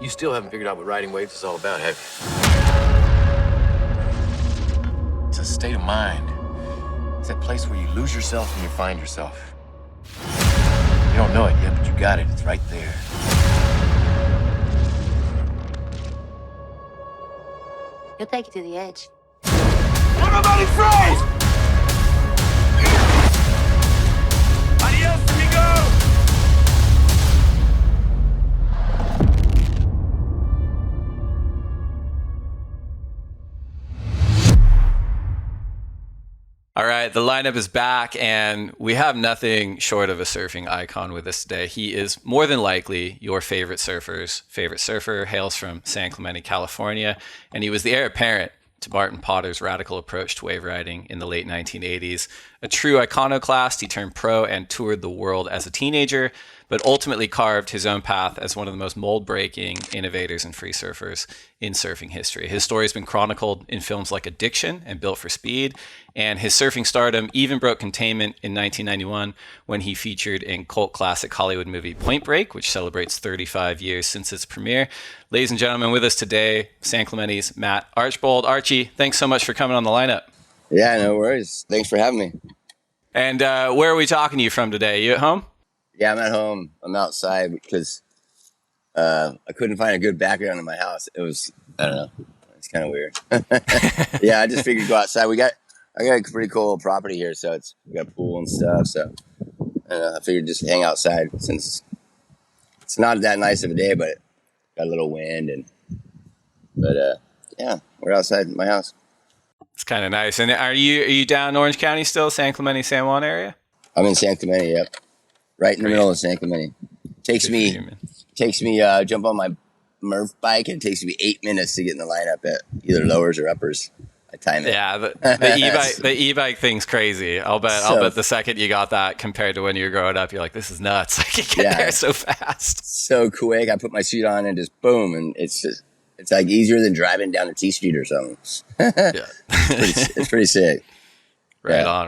You still haven't figured out what riding waves is all about, have you? It's a state of mind. It's that place where you lose yourself and you find yourself. You don't know it yet, but you got it. It's right there. He'll take you to the edge. Everybody freeze! Adios, amigo! All right, the lineup is back, and we have nothing short of a surfing icon with us today. He is more than likely your favorite surfer's favorite surfer, hails from San Clemente, California, and he was the heir apparent to Martin Potter's radical approach to wave riding in the late 1980s. A true iconoclast, he turned pro and toured the world as a teenager, but ultimately carved his own path as one of the most mold-breaking innovators and free surfers in surfing history. His story has been chronicled in films like Addiction and Built for Speed, and his surfing stardom even broke containment in 1991 when he featured in cult classic Hollywood movie Point Break, which celebrates 35 years since its premiere. Ladies and gentlemen, with us today, San Clemente's Matt Archbold. Archie, thanks so much for coming on the lineup. Yeah, no worries. Thanks for having me. And where are we talking to you from today? You at home? Yeah, I'm at home. I'm outside because I couldn't find a good background in my house. It was, I don't know, it's kind of weird. Yeah, I just figured go outside. I got a pretty cool property here, so we got a pool and stuff. So I figured just hang outside since it's not that nice of a day, but got a little wind but yeah, we're outside my house. It's kind of nice. And are you down in Orange County still, San Clemente, San Juan area? I'm in San Clemente, yep. Right in the middle of San Clemente. Takes me jump on my Murph bike, and it takes me 8 minutes to get in the lineup at either lowers or uppers. I time it. Yeah, the e-bike thing's crazy. I'll bet the second you got that compared to when you were growing up, you're like, this is nuts. I can get there so fast. So quick. I put my suit on and just boom, and it's like easier than driving down a T Street or something. Yeah. It's pretty sick. Right on.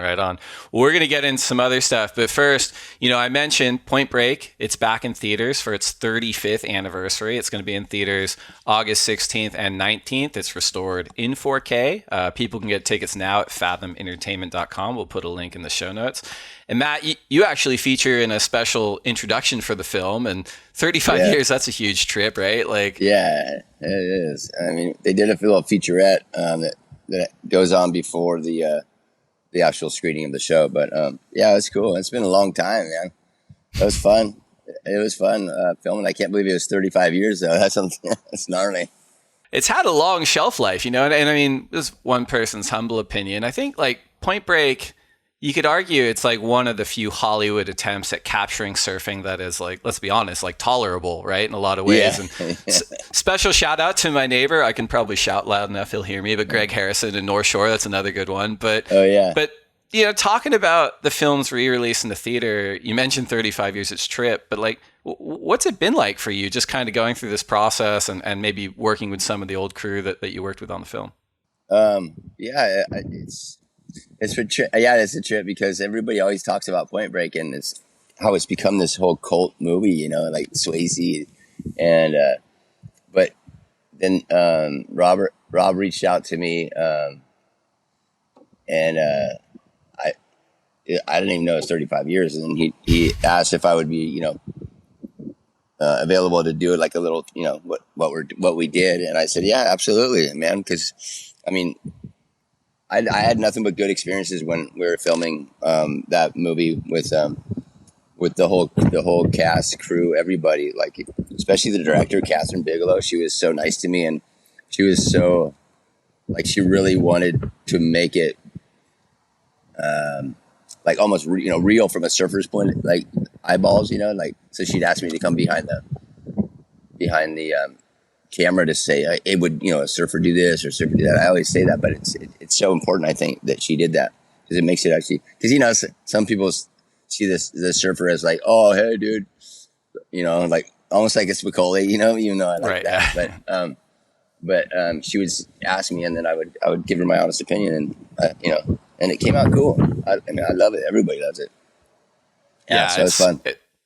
Well, we're going to get into some other stuff. But first, I mentioned Point Break. It's back in theaters for its 35th anniversary. It's going to be in theaters August 16th and 19th. It's restored in 4K. People can get tickets now at fathomentertainment.com. We'll put a link in the show notes. And Matt, you actually feature in a special introduction for the film. And 35 years, that's a huge trip, right? Yeah, it is. I mean, they did a little featurette that goes on before the actual screening of the show. But yeah, it's cool. It's been a long time, man. It was fun. It was fun filming. I can't believe it was 35 years though. That's gnarly. It's had a long shelf life, and I mean, this is one person's humble opinion. I think Point Break, you could argue it's one of the few Hollywood attempts at capturing surfing that is let's be honest, tolerable, right? In a lot of ways. Yeah. And special shout out to my neighbor. I can probably shout loud enough he'll hear me, but Greg Harrison in North Shore, that's another good one. But talking about the film's re-release in the theater, you mentioned 35 years its trip, but what's it been like for you just kind of going through this process and maybe working with some of the old crew that you worked with on the film? Yeah, it's a trip because everybody always talks about Point Break and it's how it's become this whole cult movie, like Swayze. And but then Rob reached out to me, and I didn't even know it was 35 years. And he asked if I would be, available to do it like a little, what we did. And I said, yeah, absolutely, man. Because I mean, I had nothing but good experiences when we were filming that movie with the whole cast, crew, everybody. Especially the director, Catherine Bigelow. She was so nice to me, and she was so she really wanted to make it almost real from a surfer's point, eyeballs. So she'd ask me to come behind the camera to say, it would, a surfer do this or surfer do that. I always say that, but it's so important, I think, that she did that because it makes it actually, because, some people see the surfer as oh, hey, dude, almost like a Spicoli, even though I like that. But she would ask me and then I would give her my honest opinion and it came out cool. I love it. Everybody loves it. Yeah, so it's fun.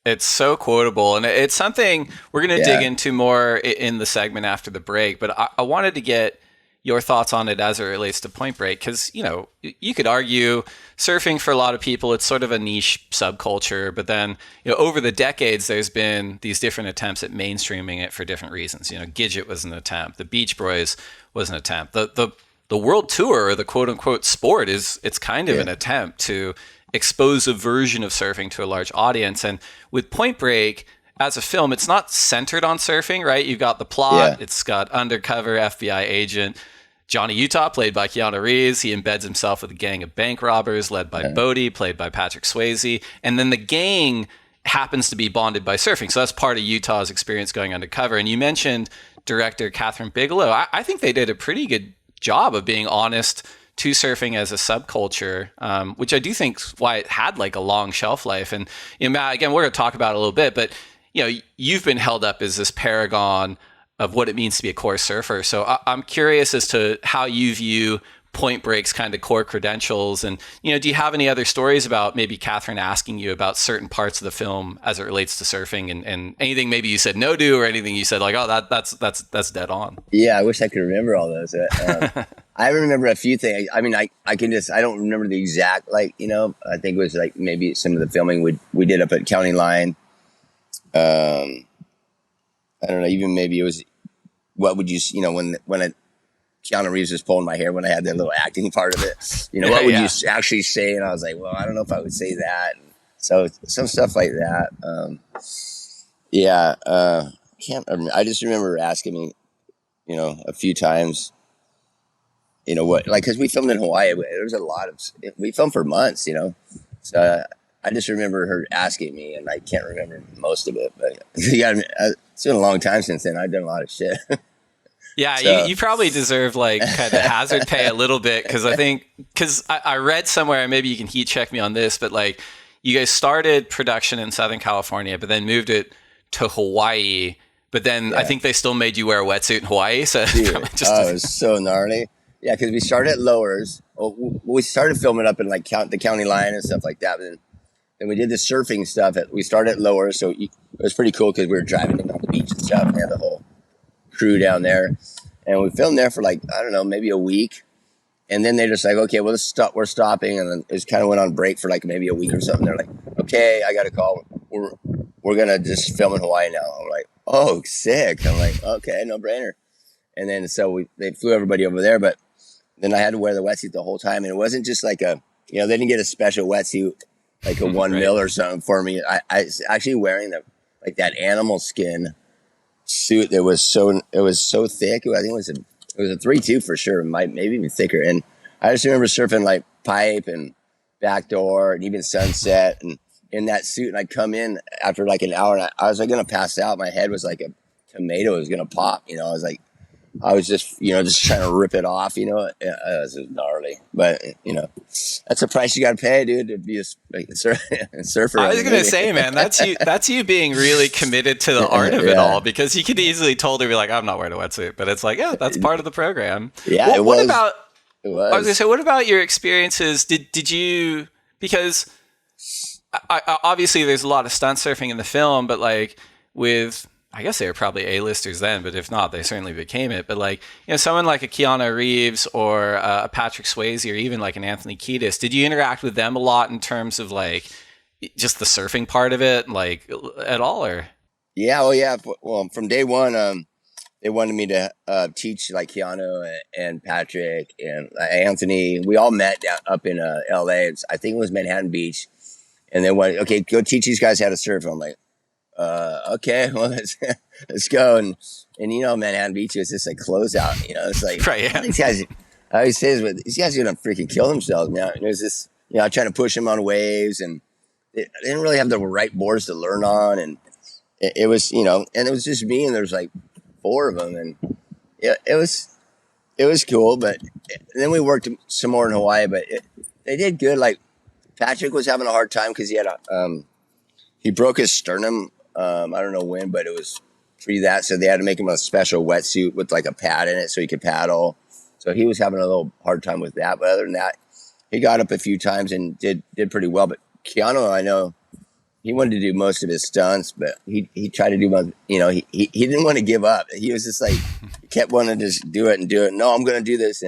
It's so quotable, and it's something we're going to dig into more in the segment after the break. But I wanted to get your thoughts on it as it relates to Point Break, because, you know, you could argue surfing for a lot of people, it's sort of a niche subculture. But then, you know, over the decades, there's been these different attempts at mainstreaming it for different reasons. You know, Gidget was an attempt. The Beach Boys was an attempt. The world tour, or the quote unquote sport, it's kind of an attempt to expose a version of surfing to a large audience. And with Point Break as a film, it's not centered on surfing, right? You've got the plot. It's got undercover FBI agent Johnny Utah, played by Keanu Reeves. He embeds himself with a gang of bank robbers led by Bodie, played by Patrick Swayze. And then the gang happens to be bonded by surfing. So that's part of Utah's experience going undercover. And you mentioned director Catherine Bigelow. I think they did a pretty good job of being honest to surfing as a subculture, which I do think is why it had like a long shelf life. And, you know, Matt, again, we're going to talk about it a little bit, but, you know, you've been held up as this paragon of what it means to be a core surfer. So I'm curious as to how you view Point Break's kind of core credentials. And, you know, do you have any other stories about maybe Catherine asking you about certain parts of the film as it relates to surfing, and anything maybe you said no to, or anything you said like, oh, that's dead on? Yeah, I wish I could remember all those. I remember a few things. I mean, I don't remember the exact, like, you know, I think it was like maybe some of the filming we did up at County Line. I don't know, even maybe it was, what would you, you know, when Keanu Reeves was pulling my hair, when I had that little acting part of it, you know, what would you actually say? And I was like, well, I don't know if I would say that. And so some stuff like that. I just remember asking me, you know, a few times, you know, what, like, cause we filmed in Hawaii. There was a lot of, we filmed for months, you know, so I just remember her asking me, and I can't remember most of it, but it's been a long time since then. I've done a lot of shit. Yeah, so. You probably deserve like kind of hazard pay a little bit, because I read somewhere, and maybe you can heat check me on this, but like you guys started production in Southern California, but then moved it to Hawaii. But then I think they still made you wear a wetsuit in Hawaii. So dude, it was so gnarly. Yeah, because we started at Lowers. We started filming up in like the county line and stuff like that. But then we did the surfing stuff. We started at Lowers, so it was pretty cool because we were driving in on the beach and stuff. And had the whole crew down there, and we filmed there for like, I don't know, maybe a week. And then they're just like, okay, well, we're stopping. And then it just kind of went on break for like maybe a week or something. They're like, okay, I got a call. We're going to just film in Hawaii now. I'm like, oh, sick. I'm like, okay, no brainer. And then so they flew everybody over there, but then I had to wear the wetsuit the whole time. And it wasn't just like they didn't get a special wetsuit, like a 1 mil or something for me. I was actually wearing that animal skin suit that was so thick. I think it was a 3-2 for sure, maybe even thicker. And I just remember surfing like Pipe and Backdoor and even Sunset, and in that suit. And I'd come in after like an hour, and I was like going to pass out. My head was like a tomato. It was going to pop. You know, I was just trying to rip it off. You know, it was gnarly. But you know, that's a price you got to pay, dude, to be a surfer. I was going to say, man, that's you being really committed to the art of it all, because you could easily totally be like, I'm not wearing a wetsuit, but it's like, yeah, that's part of the program. Yeah, it was. I was going to say, what about your experiences? Did you, because I obviously there's a lot of stunt surfing in the film, but like with, I guess they were probably A-listers then, but if not, they certainly became it. But like, you know, someone like a Keanu Reeves or a Patrick Swayze, or even like an Anthony Kiedis, did you interact with them a lot in terms of like just the surfing part of it, like at all, or? Yeah, well, yeah. Well, from day one, they wanted me to teach like Keanu and Patrick and Anthony. We all met up in LA. I think it was Manhattan Beach, and they wanted, okay, go teach these guys how to surf. I'm like, okay, well, let's go. And you know, Manhattan Beach is just like closeout, you know, it's like, right, yeah. These guys, I always say this, these guys are going to freaking kill themselves, man. And there's this, you know, trying to push them on waves, and they didn't really have the right boards to learn on. And it was, you know, and it was just me, and there's like 4 of them. And yeah, it was cool. But then we worked some more in Hawaii, but they did good. Like Patrick was having a hard time because he had he broke his sternum. I don't know when, but it was pre that. So they had to make him a special wetsuit with like a pad in it so he could paddle. So he was having a little hard time with that. But other than that, he got up a few times and did pretty well. But Keanu, I know he wanted to do most of his stunts, but he tried to do most, he didn't want to give up. He was just like, kept wanting to just do it and do it. No, I'm going to do this.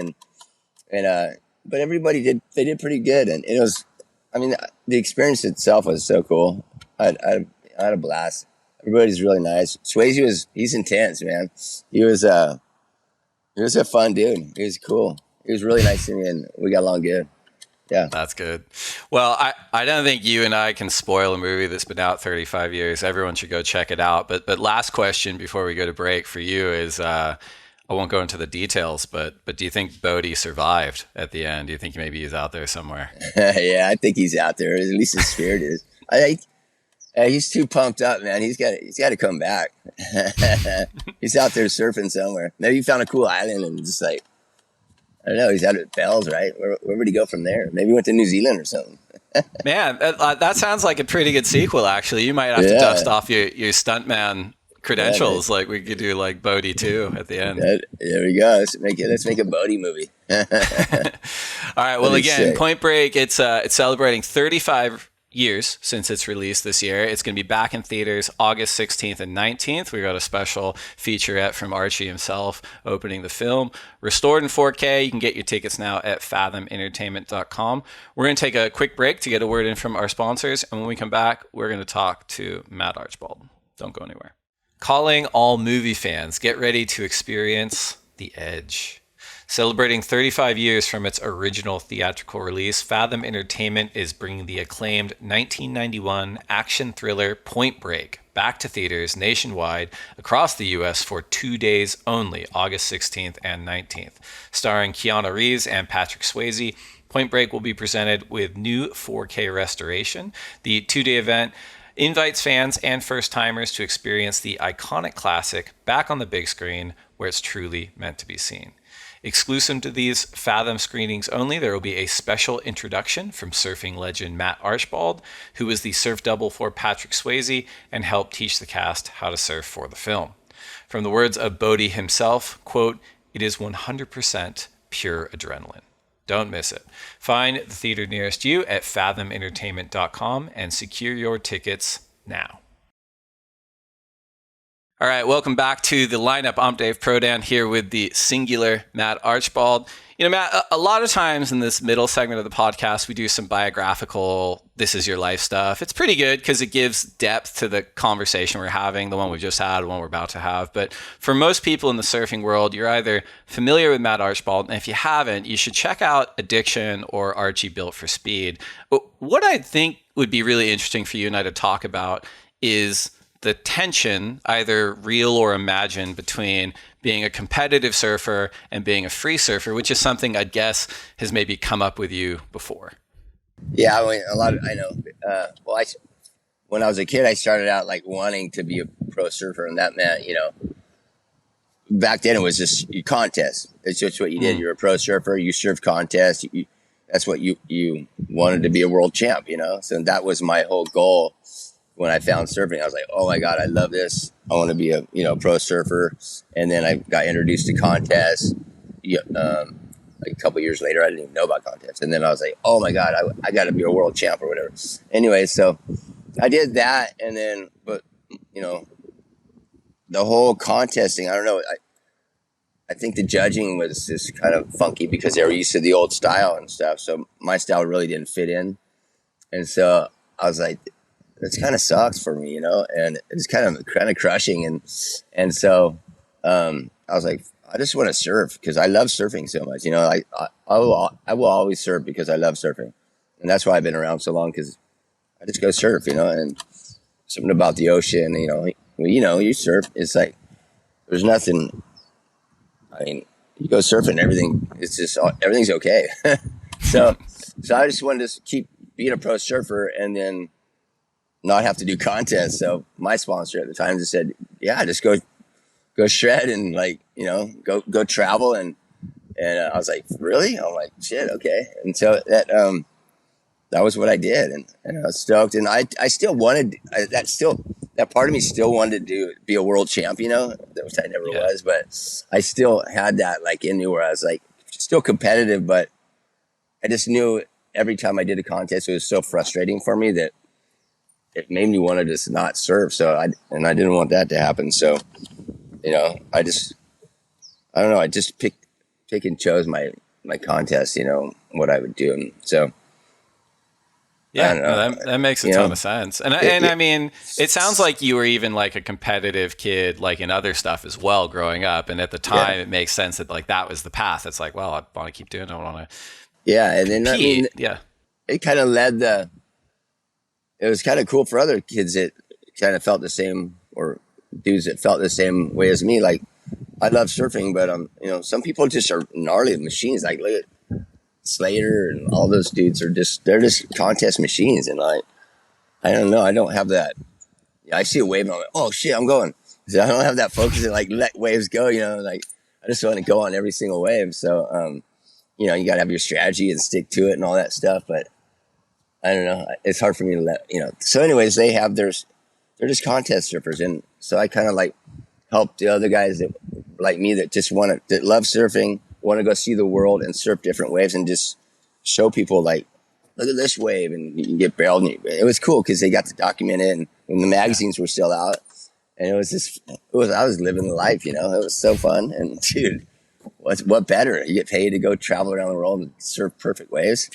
But everybody they did pretty good. And it was, I mean, the experience itself was so cool. I had a blast. Everybody's really nice. Swayze he's intense, man. He was a fun dude. He was cool. He was really nice to me, and we got along good. Yeah. That's good. Well, I don't think you and I can spoil a movie that's been out 35 years. Everyone should go check it out. But last question before we go to break for you is, I won't go into the details, but do you think Bodhi survived at the end? Do you think maybe he's out there somewhere? Yeah, I think he's out there. At least his spirit is. He's too pumped up, man. He's got to come back. He's out there surfing somewhere. Maybe he found a cool island and just like, I don't know. He's out at Bells, right? Where would he go from there? Maybe he went to New Zealand or something. Man, that sounds like a pretty good sequel, actually. You might have to dust off your stuntman credentials. Like we could do like Bodhi 2 at the end. There we go. Let's make a Bodhi movie. All right. Well, again, Point Break, it's celebrating 35 years since its release this year. It's going to be back in theaters August 16th and 19th. We got a special featurette from Archie himself opening the film. Restored in 4K. You can get your tickets now at fathomentertainment.com. We're going to take a quick break to get a word in from our sponsors. And when we come back, we're going to talk to Matt Archbold. Don't go anywhere. Calling all movie fans, get ready to experience The Edge. Celebrating 35 years from its original theatrical release, Fathom Entertainment is bringing the acclaimed 1991 action thriller Point Break back to theaters nationwide across the U.S. for 2 days only, August 16th and 19th. Starring Keanu Reeves and Patrick Swayze, Point Break will be presented with new 4K restoration. The two-day event invites fans and first-timers to experience the iconic classic back on the big screen where it's truly meant to be seen. Exclusive to these Fathom screenings only, there will be a special introduction from surfing legend Matt Archbold, who was the surf double for Patrick Swayze and helped teach the cast how to surf for the film. From the words of Bodhi himself, quote, "It is 100% pure adrenaline. Don't miss it." Find the theater nearest you at fathomentertainment.com and secure your tickets now. All right, welcome back to the lineup. I'm Dave Prodan here with the singular Matt Archbold. You know, Matt, a lot of times in this middle segment of the podcast, we do some biographical, this is your life stuff. It's pretty good because it gives depth to the conversation we're having, the one we just had, the one we're about to have. But for most people in the surfing world, you're either familiar with Matt Archbold, and if you haven't, you should check out Addiction or Archie Built for Speed. But what I think would be really interesting for you and I to talk about is the tension, either real or imagined, between being a competitive surfer and being a free surfer, which is something I'd guess has maybe come up with you before. Yeah, I mean, I know. When I was a kid, I started out like wanting to be a pro surfer, and that meant, back then it was just you contest. It's just what you did. You're a pro surfer. You surf contests. That's what you wanted to be a world champ. So that was my whole goal. When I found surfing, I was like, oh my God, I love this. I want to be a, pro surfer. And then I got introduced to contests. A couple years later, I didn't even know about contests. And then I was like, oh my God, I got to be a world champ or whatever. Anyway, so I did that. And then, but, the whole contesting, I don't know. I think the judging was just kind of funky because they were used to the old style and stuff. So my style really didn't fit in. And so I was like, this kind of sucks for me, and it's kind of crushing. And so, I was like, I just want to surf because I love surfing so much. I will always surf because I love surfing. And that's why I've been around so long, because I just go surf, and something about the ocean, you surf. It's like, there's nothing, I mean, you go surfing, everything's okay. So I just wanted to keep being a pro surfer and then not have to do contests. So my sponsor at the time just said, yeah, just go shred and go travel. And I was like, really? I'm like, shit. Okay. And so that was what I did. And I was stoked. And I still wanted, that part of me still wanted to be a world champ, which I never was, but I still had that in me where I was still competitive, but I just knew every time I did a contest, it was so frustrating for me that it made me want to just not surf. So I didn't want that to happen. So, you know, I don't know. I just pick and chose my contest, you know, what I would do. And so, yeah, I don't know. that makes a ton of sense. And I mean, it sounds like you were even like a competitive kid, like in other stuff as well, growing up. And at the time, it makes sense that like that was the path. It's like, well, I want to keep doing it. I want to. Yeah, and then I mean, it kind of led it was kind of cool for other kids that kind of felt the same, or dudes that felt the same way as me. Like, I love surfing, but you know, some people just are gnarly machines. Like, look at Slater and all those dudes they're just contest machines. And I don't know, I don't have that. I see a wave and I'm like, oh shit, I'm going. So I don't have that focus to like let waves go. You know, like I just want to go on every single wave. So, you know, you got to have your strategy and stick to it and all that stuff. But I don't know. It's hard for me to let, you know. So anyways, they're just contest surfers. And so I kind of like help the other guys that like me that just that love surfing, want to go see the world and surf different waves and just show people like, look at this wave and you can get barreled. And it was cool because they got to document it and when the magazines were still out. And I was living the life, you know. It was so fun. And dude, what better? You get paid to go travel around the world and surf perfect waves.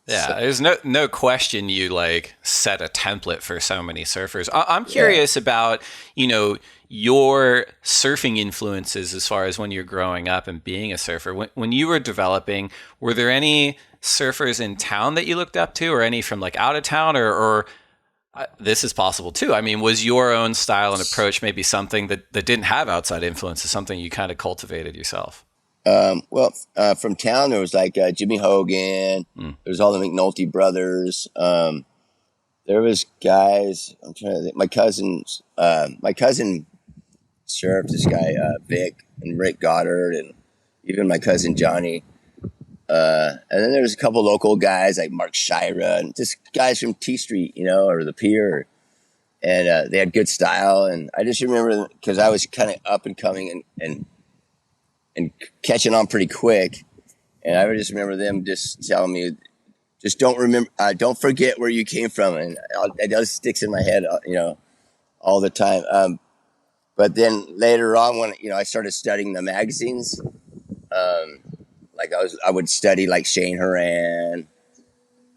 Yeah, there's no question you like set a template for so many surfers. I'm curious about, you know, your surfing influences as far as when you're growing up and being a surfer. When you were developing, were there any surfers in town that you looked up to, or any from like out of town, or this is possible too. I mean, was your own style and approach maybe something that didn't have outside influences, something you kind of cultivated yourself? From town, there was like Jimmy Hogan. There was all the McNulty brothers. There was guys. I'm trying to think. My cousin surfed. This guy Vic and Rick Goddard, and even my cousin Johnny. And then there was a couple local guys like Mark Shira and just guys from T Street, you know, or the Pier. And they had good style. And I just remember because I was kind of up and coming and catching on pretty quick. And I just remember them just telling me, just don't forget where you came from. And it does sticks in my head, you know, all the time. But then later on when, you know, I started studying the magazines, like I would study like Shane Horan,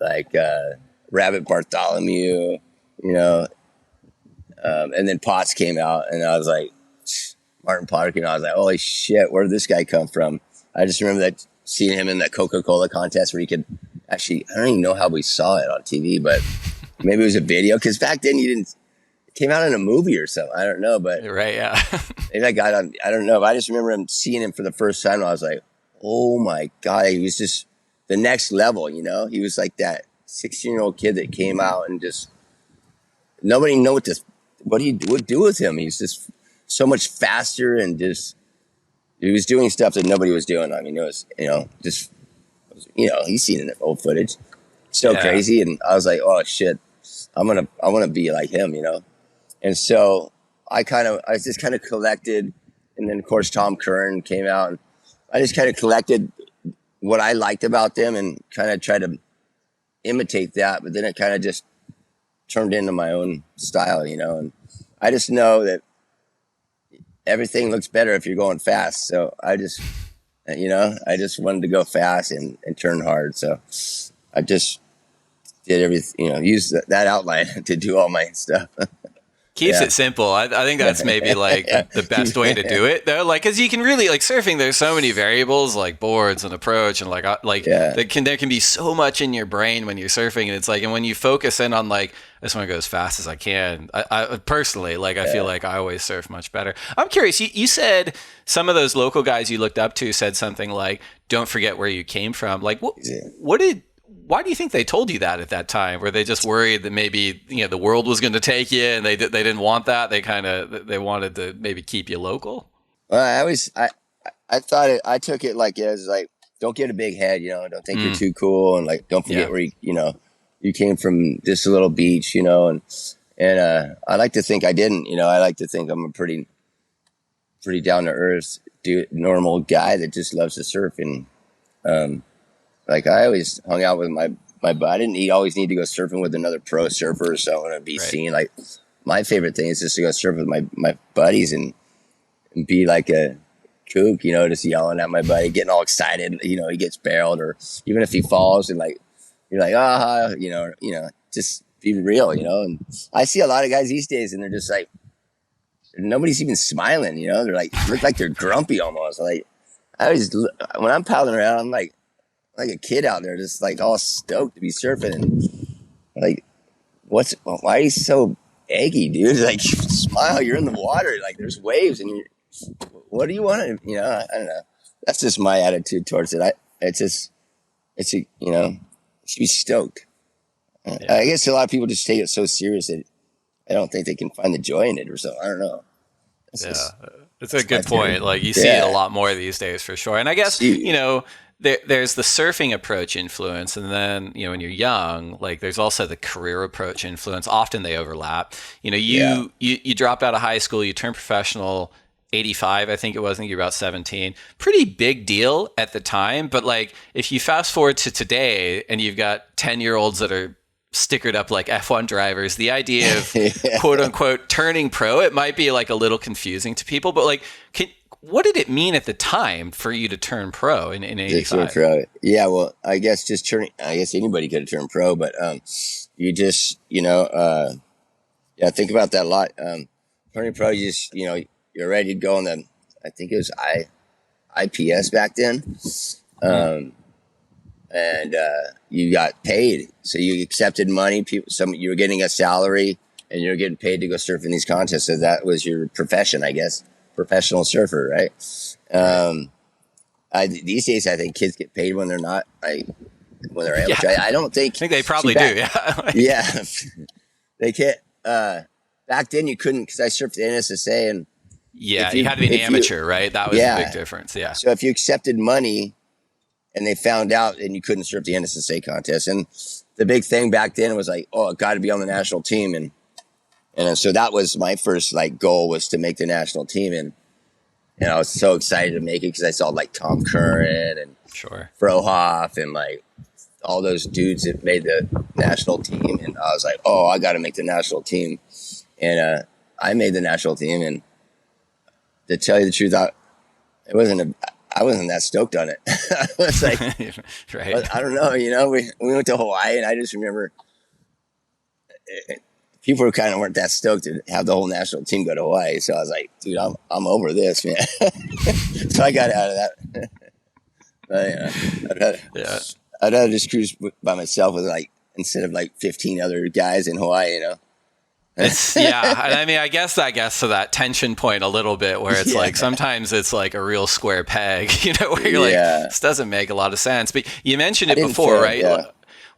like Rabbit Bartholomew, you know, and then Potts came out and I was like, Martin Potter came out, I was like, holy shit, where did this guy come from? I just remember that seeing him in that Coca-Cola contest where he could actually, I don't even know how we saw it on TV, but maybe it was a video, because back then it came out in a movie or something. I don't know, but right, yeah. maybe I got on, I don't know, but I just remember seeing him for the first time and I was like, oh my God, he was just the next level, you know? He was like that 16-year-old kid that came out and just, nobody knew what he would do with him. He's just so much faster and just, he was doing stuff that nobody was doing. I mean, it was, you know, just, you know, he's seen old footage. So crazy. And I was like, oh shit, I want to be like him, you know? And so I just kind of collected. And then of course, Tom Curran came out and I just kind of collected what I liked about them and kind of tried to imitate that. But then it kind of just turned into my own style, you know? And I just know that everything looks better if you're going fast. So I just wanted to go fast and turn hard. So I just did everything, you know, use that outline to do all my stuff. Keeps it simple. I think that's maybe like the best way to do it though. Like, cause you can really like surfing, there's so many variables like boards and approach and there can be so much in your brain when you're surfing. And it's like, and when you focus in on like, I just want to go as fast as I can. I personally, like, I feel like I always surf much better. I'm curious. You said some of those local guys you looked up to said something like, don't forget where you came from. Like why do you think they told you that at that time? Were they just worried that maybe, you know, the world was going to take you and they didn't want that? They wanted to maybe keep you local? Well, I thought I took it like as like, don't get a big head, you know, don't think you're too cool. And like, don't forget where you came from, just a little beach, you know, and I like to think I didn't, you know, I like to think I'm a pretty down to earth normal guy that just loves to surf. And, like I always hung out with my I didn't always need to go surfing with another pro surfer or someone to be seen. Like my favorite thing is just to go surf with my buddies and be like a kook, you know, just yelling at my buddy, getting all excited. You know, he gets barreled, or even if he falls, and like you're like, you know, just be real, you know. And I see a lot of guys these days, and they're just like, nobody's even smiling, you know. They're like, look like they're grumpy almost. Like when I'm paddling around, I'm like a kid out there, just like all stoked to be surfing. And like, why are you so eggy, dude? Like, smile. You're in the water. Like, there's waves, and what do you want to? You know, I don't know. That's just my attitude towards it. You know, you should be stoked. I guess a lot of people just take it so serious that I don't think they can find the joy in it or so. I don't know. It's a good point. Like you see it a lot more these days for sure. And I guess, you know, there's the surfing approach influence. And then, you know, when you're young, like there's also the career approach influence. Often they overlap. You know, you drop out of high school, you turn professional 85, I think it was. I think you're about 17. Pretty big deal at the time. But like if you fast forward to today and you've got 10-year-olds that are stickered up like F1 drivers, the idea of quote unquote turning pro, it might be like a little confusing to people, but like, what did it mean at the time for you to turn pro in 85? Pro. Yeah, well, I guess anybody could have turned pro, but you just, you know, think about that a lot. Turning pro, you just, you know, you're ready to go on I think it was IPS back then. And you got paid, so you accepted money. You were getting a salary, and you were getting paid to go surf in these contests. So that was your profession, I guess, professional surfer, right? These days, I think kids get paid when they're not, when they're amateur. Yeah. I don't think. I think they probably do. Yeah, yeah, they can't. Back then, you couldn't, because I surfed the NSSA, and you had to be an amateur, right? That was a big difference. Yeah. So if you accepted money, and they found out, and you couldn't surf the NSSA contest. And the big thing back then was like, oh, I got to be on the national team. And so that was my first like goal, was to make the national team. And I was so excited to make it because I saw like Tom Curran and Frohoff and like all those dudes that made the national team. And I was like, oh, I got to make the national team. And I made the national team. And to tell you the truth, I wasn't that stoked on it. I was like, right. I don't know, you know, we went to Hawaii, and I just remember people weren't that stoked to have the whole national team go to Hawaii. So I was like, dude, I'm over this, man. So I got out of that. But, I'd rather just cruise by myself with like, instead of like 15 other guys in Hawaii, you know. I mean, I guess that gets to that tension point a little bit, where it's like sometimes it's like a real square peg, you know, where you're like, this doesn't make a lot of sense. But you mentioned it before, right? Yeah.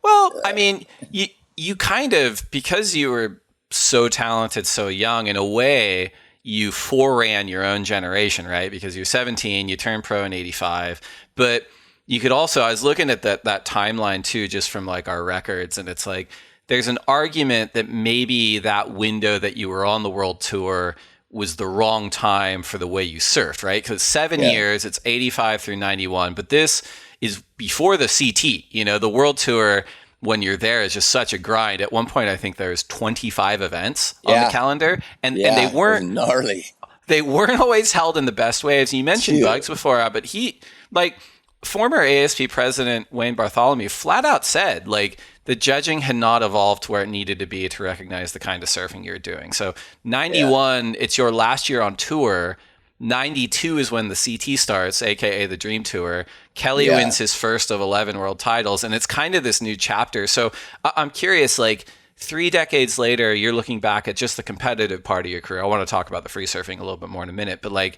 Well, I mean, you kind of, because you were so talented so young, in a way, you foreran your own generation, right? Because you're 17, you turned pro in 85, but you could also, I was looking at that timeline too, just from like our records, and it's like, there's an argument that maybe that window that you were on the world tour was the wrong time for the way you surfed, right? Because 7 years, it's 85 through 91, but this is before the CT. You know, the world tour, when you're there, is just such a grind. At one point, I think there's 25 events on the calendar, and they weren't gnarly. They weren't always held in the best ways. You mentioned Bugs before, but former ASP president Wayne Bartholomew flat out said, like, the judging had not evolved to where it needed to be to recognize the kind of surfing you're doing. So 91, it's your last year on tour. 92 is when the CT starts, aka the Dream Tour. Kelly wins his first of 11 world titles, and it's kind of this new chapter. So I'm curious, like 3 decades later, you're looking back at just the competitive part of your career. I want to talk about the free surfing a little bit more in a minute, but like,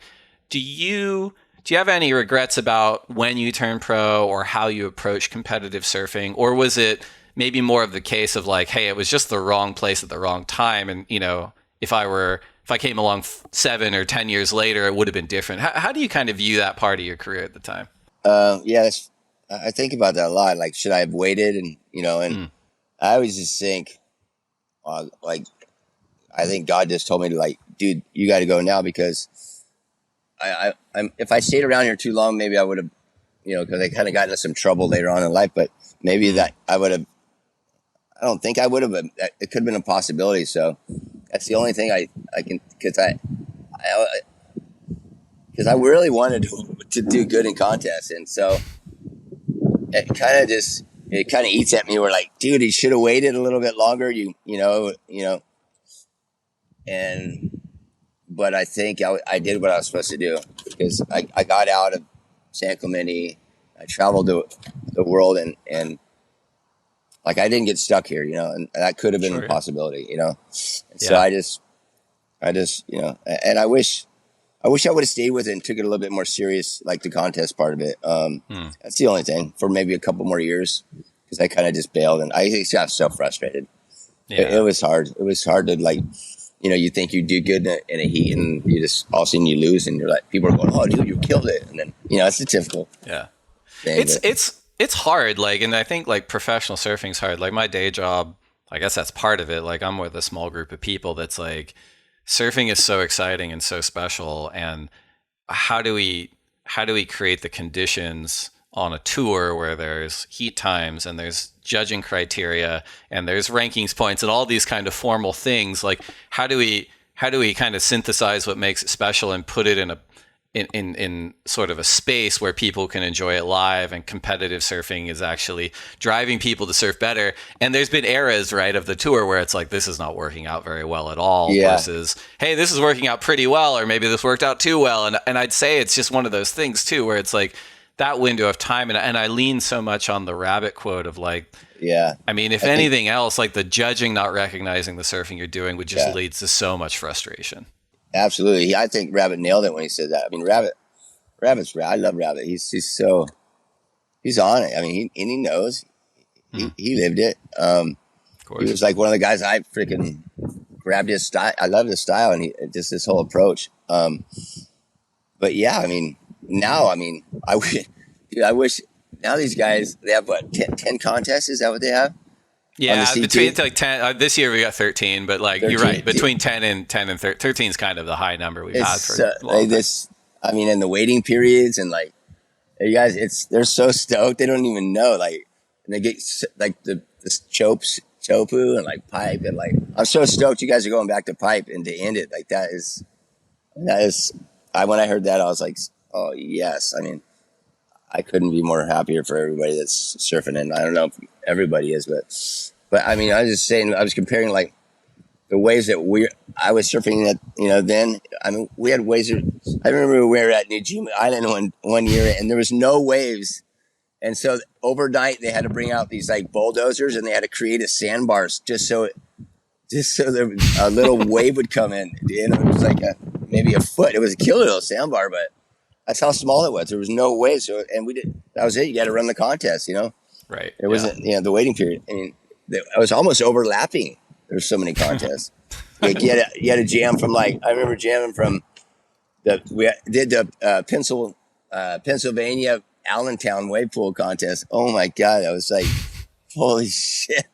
do you have any regrets about when you turned pro or how you approach competitive surfing? Or was it maybe more of the case of like, hey, it was just the wrong place at the wrong time, and you know, if I came along 7 or 10 years later, it would have been different. How do you kind of view that part of your career at the time? I think about that a lot. Like, should I have waited? And you know, and I always just think, like, I think God just told me to, like, dude, you got to go now, because I'm if I stayed around here too long, maybe I would have, you know, because I kind of got into some trouble later on in life. But maybe that I would have don't think I would have, but it could have been a possibility. So that's the only thing I can, because I really wanted to do good in contests, and so it kind of eats at me. We're like, dude, he should have waited a little bit longer. You know, but I think I did what I was supposed to do, because I got out of San Clemente. I traveled the world, and like, I didn't get stuck here, and that could have been a possibility, And so I just, and I wish I would have stayed with it and took it a little bit more serious, like the contest part of it. That's the only thing, for maybe a couple more years, because I kind of just bailed, and I just got so frustrated. It was hard. It was hard to, like, you think you do good in a heat, and you just, all of a sudden you lose, and you're like, people are going, oh, dude, you killed it. And then, it's a typical thing. It's hard. Like, and I think, like, professional surfing's hard. Like, my day job, I guess that's part of it. Like, I'm with a small group of people that's like, surfing is so exciting and so special. And how do we create the conditions on a tour where there's heat times and there's judging criteria and there's rankings points and all these kind of formal things? Like, how do we kind of synthesize what makes it special and put it in sort of a space where people can enjoy it live, and competitive surfing is actually driving people to surf better? And there's been eras, right, of the tour where it's like, this is not working out very well at all, versus, hey, this is working out pretty well, or maybe this worked out too well. And I'd say it's just one of those things too, where it's like that window of time. And I lean so much on the Rabbit quote of, like, I mean, if anything else, like, the judging not recognizing the surfing you're doing would just lead to so much frustration. Absolutely. I think Rabbit nailed it when he said that. I mean, I love Rabbit. He's on it. I mean, he knows. He lived it. Of course. He was like one of the guys I freaking grabbed his style. I love his style, and just this whole approach. But yeah, I mean, now, I wish now these guys, they have what, 10 contests? Is that what they have? Yeah, between like 10. This year we got 13, but like 13, you're right, between 10 and 13. 13 is kind of the high number we've had for a long time. And the waiting periods, and like, you guys, they're so stoked, they don't even know. Like, and they get like this chopu and like pipe, and like, I'm so stoked you guys are going back to pipe and to end it. Like, that is. When I heard that, I was like, oh yes. I mean, I couldn't be more happier for everybody that's surfing, and I don't know if everybody is, but I mean, I was just saying, I was comparing, like, the waves that I was surfing at, then. I mean, we had waves. I remember we were at New Jima Island one year, and there was no waves, and so overnight they had to bring out these, like, bulldozers, and they had to create a sandbars just so there a little wave would come in. It was like maybe a foot. It was a killer little sandbar, but that's how small it was. There was no way. So, and that was it. You got to run the contest, Right. It wasn't, the waiting period. I mean, I was almost overlapping. There's so many contests. Like, you had a jam from, like, I remember jamming from we did the Pennsylvania Allentown wave pool contest. Oh my God. I was like, holy shit.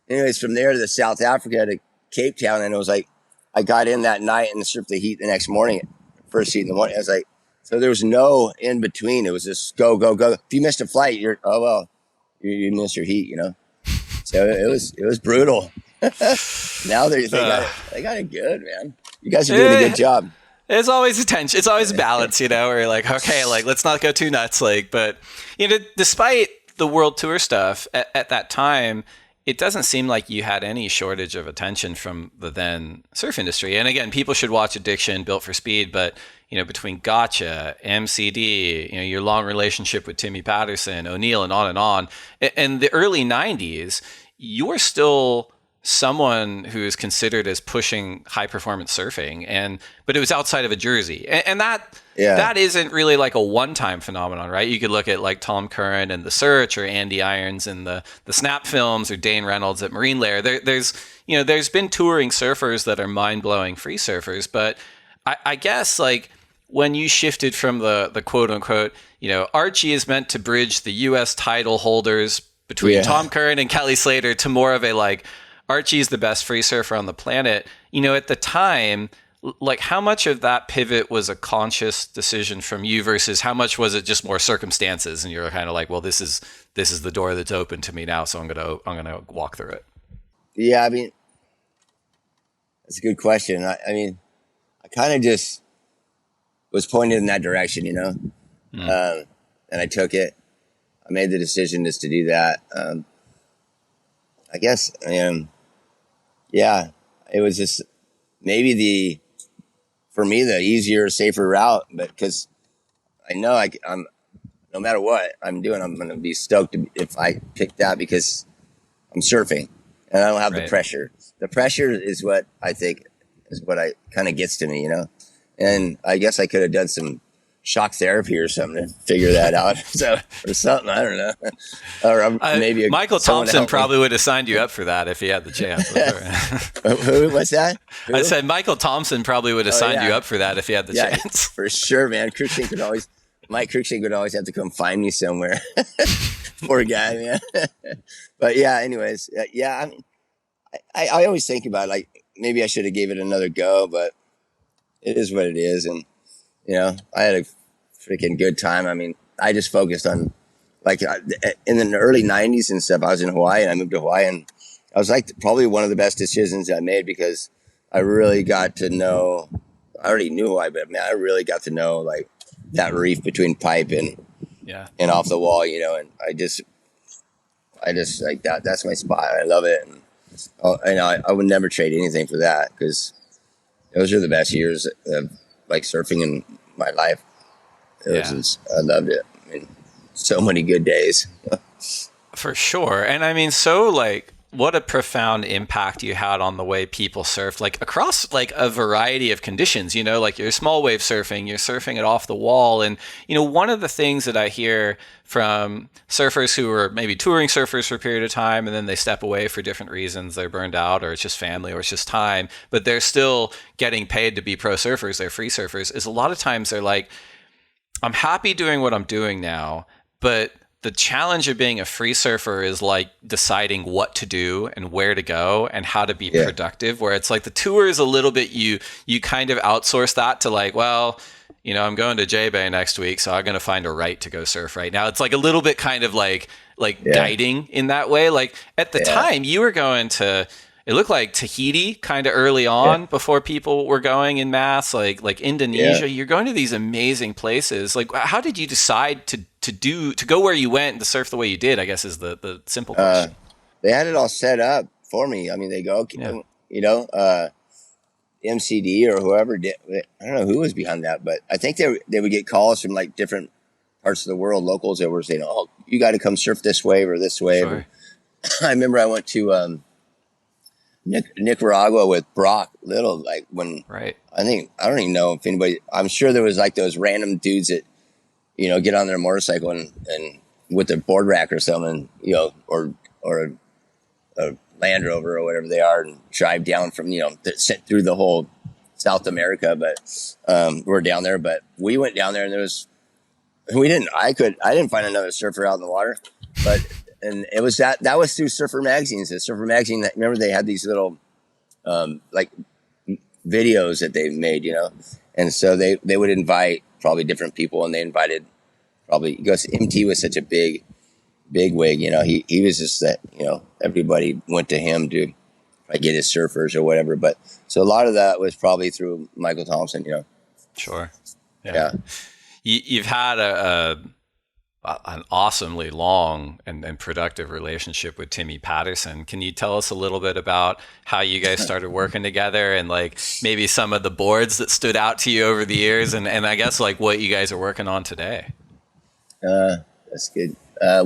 Anyways, from there to South Africa to Cape Town. And it was like, I got in that night and surfed the heat the next morning. First heat in the morning. I was like, so there was no in between. It was just go, go, go. If you missed a flight, you missed your heat, So it was brutal. Now they got it good, man. You guys are doing a good job. It's always a tension. It's always a balance, where you're like, okay, like, let's not go too nuts. Like, but, despite the world tour stuff at that time, it doesn't seem like you had any shortage of attention from the then surf industry. And again, people should watch Addiction, Built for Speed, but, between Gotcha, MCD, your long relationship with Timmy Patterson, O'Neill, and on. In the early 90s, you were still someone who is considered as pushing high performance surfing, but it was outside of a jersey, and that isn't really like a one-time phenomenon, right? You could look at like Tom Curran and The Search, or Andy Irons and the Snap Films, or Dane Reynolds at Marine Layer. There's been touring surfers that are mind-blowing free surfers, but I guess, like, when you shifted from the quote unquote, Archie is meant to bridge the U.S. title holders between Tom Curran and Kelly Slater to more of a, like, Archie's the best free surfer on the planet. At the time, like how much of that pivot was a conscious decision from you versus how much was it just more circumstances and you're kind of like, well, this is the door that's open to me now, so I'm gonna walk through it. Yeah, I mean, that's a good question. I mean, I kind of just was pointed in that direction, you know, and I took it. I made the decision just to do that. I guess, yeah, it was just maybe for me, the easier, safer route, but because I know I'm no matter what I'm doing, I'm going to be stoked if I pick that because I'm surfing and I don't have the pressure. The pressure is what I think is what I kind of gets to me, you know? And I guess I could have done some shock therapy or something to figure that out. Or something, I don't know. Or maybe Michael Thompson probably would have signed you up for that if he had the chance. Who? What's that? Who? I said Michael Thompson probably would have signed you up for that if he had the chance. For sure, man. Mike Cruikshank would always have to come find me somewhere. Poor guy, man. But yeah, anyways, yeah. I mean, I always think about like maybe I should have gave it another go, but it is what it is, and you know, I had a freaking good time. I mean, I just focused on like in the early '90s and stuff. I was in Hawaii, and I moved to Hawaii, and I was like probably one of the best decisions I made because I really got to know. I already knew Hawaii, but man, I really got to know like that reef between Pipe and off the wall, you know. And I just like that. That's my spot. I love it, and I would never trade anything for that because those are the best years of like surfing in my life. I loved it. I mean, so many good days. For sure. And I mean, so like what a profound impact you had on the way people surf, like across like a variety of conditions, you know, like you're small wave surfing, you're surfing it off the wall. And, you know, one of the things that I hear from surfers who are maybe touring surfers for a period of time, and then they step away for different reasons, they're burned out or it's just family or it's just time, but they're still getting paid to be pro surfers, they're free surfers, is a lot of times they're like, I'm happy doing what I'm doing now, but the challenge of being a free surfer is like deciding what to do and where to go and how to be productive, where it's like the tour is a little bit, you kind of outsource that to like, well, you know, I'm going to J-Bay next week, so I'm going to find a right to go surf right now. It's like a little bit kind of like guiding in that way. Like at the time you were going to, it looked like Tahiti kind of early on before people were going in mass, like Indonesia. You're going to these amazing places. Like, how did you decide to go where you went and to surf the way you did, I guess is the simple question. They had it all set up for me. I mean, they go, you know, MCD or whoever did. I don't know who was behind that, but I think they would get calls from like different parts of the world, locals that were saying, oh, you got to come surf this wave or this wave. Sure. I remember I went to Nicaragua with Brock Little, like when I don't even know if anybody, I'm sure there was like those random dudes that, you know, get on their motorcycle and with a board rack or something, you know, or a Land Rover or whatever they are and drive down from, you know, sit through the whole South America. But we're down there, but we went down there and I didn't find another surfer out in the water, and it was that was through Surfer Magazines. The Surfer Magazine, remember they had these little like videos that they made, you know, and so they would invite probably different people, and they invited because MT was such a big wig, you know, he was just that, you know, everybody went to him to get his surfers or whatever. But so a lot of that was probably through Michael Thompson, you know. Sure. Yeah. You've had an awesomely long and productive relationship with Timmy Patterson. Can you tell us a little bit about how you guys started working together and like maybe some of the boards that stood out to you over the years and I guess like what you guys are working on today? That's good. I've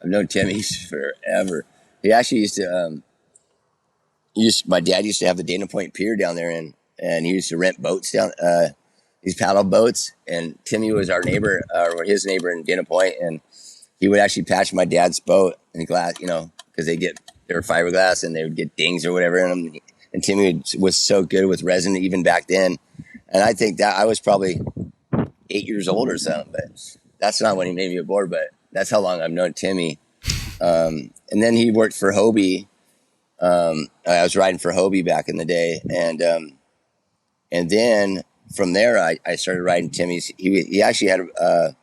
known Timmy forever. He actually used to, my dad used to have the Dana Point Pier down there and he used to rent boats down, these paddle boats, and Timmy was our neighbor, or his neighbor in Dana Point, and he would actually patch my dad's boat in glass, you know, because they were fiberglass and they would get dings or whatever in them. And Timmy was so good with resin even back then. And I think that I was probably 8 years old or something, but that's not when he made me a board, but that's how long I've known Timmy. And then he worked for Hobie I was riding for Hobie back in the day, and then from there I started riding Timmy's. He actually had it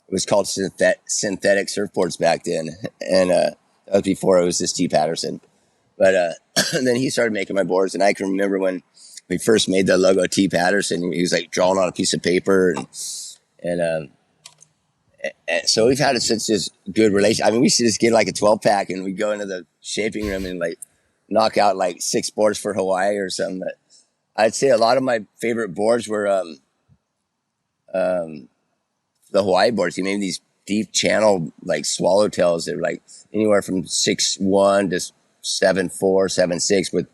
was called synthetic surfboards back then, and that was before it was this T Patterson. But then he started making my boards, and I can remember when we first made the logo T Patterson. He was like drawing on a piece of paper, and so we've had such this good relation. I mean, we used to just get like a 12-pack, and we'd go into the shaping room and like knock out like 6 boards for Hawaii or something. But I'd say a lot of my favorite boards were the Hawaii boards. He made these deep channel like swallowtails that were like anywhere from 6'1" to 7'4", 7'6" with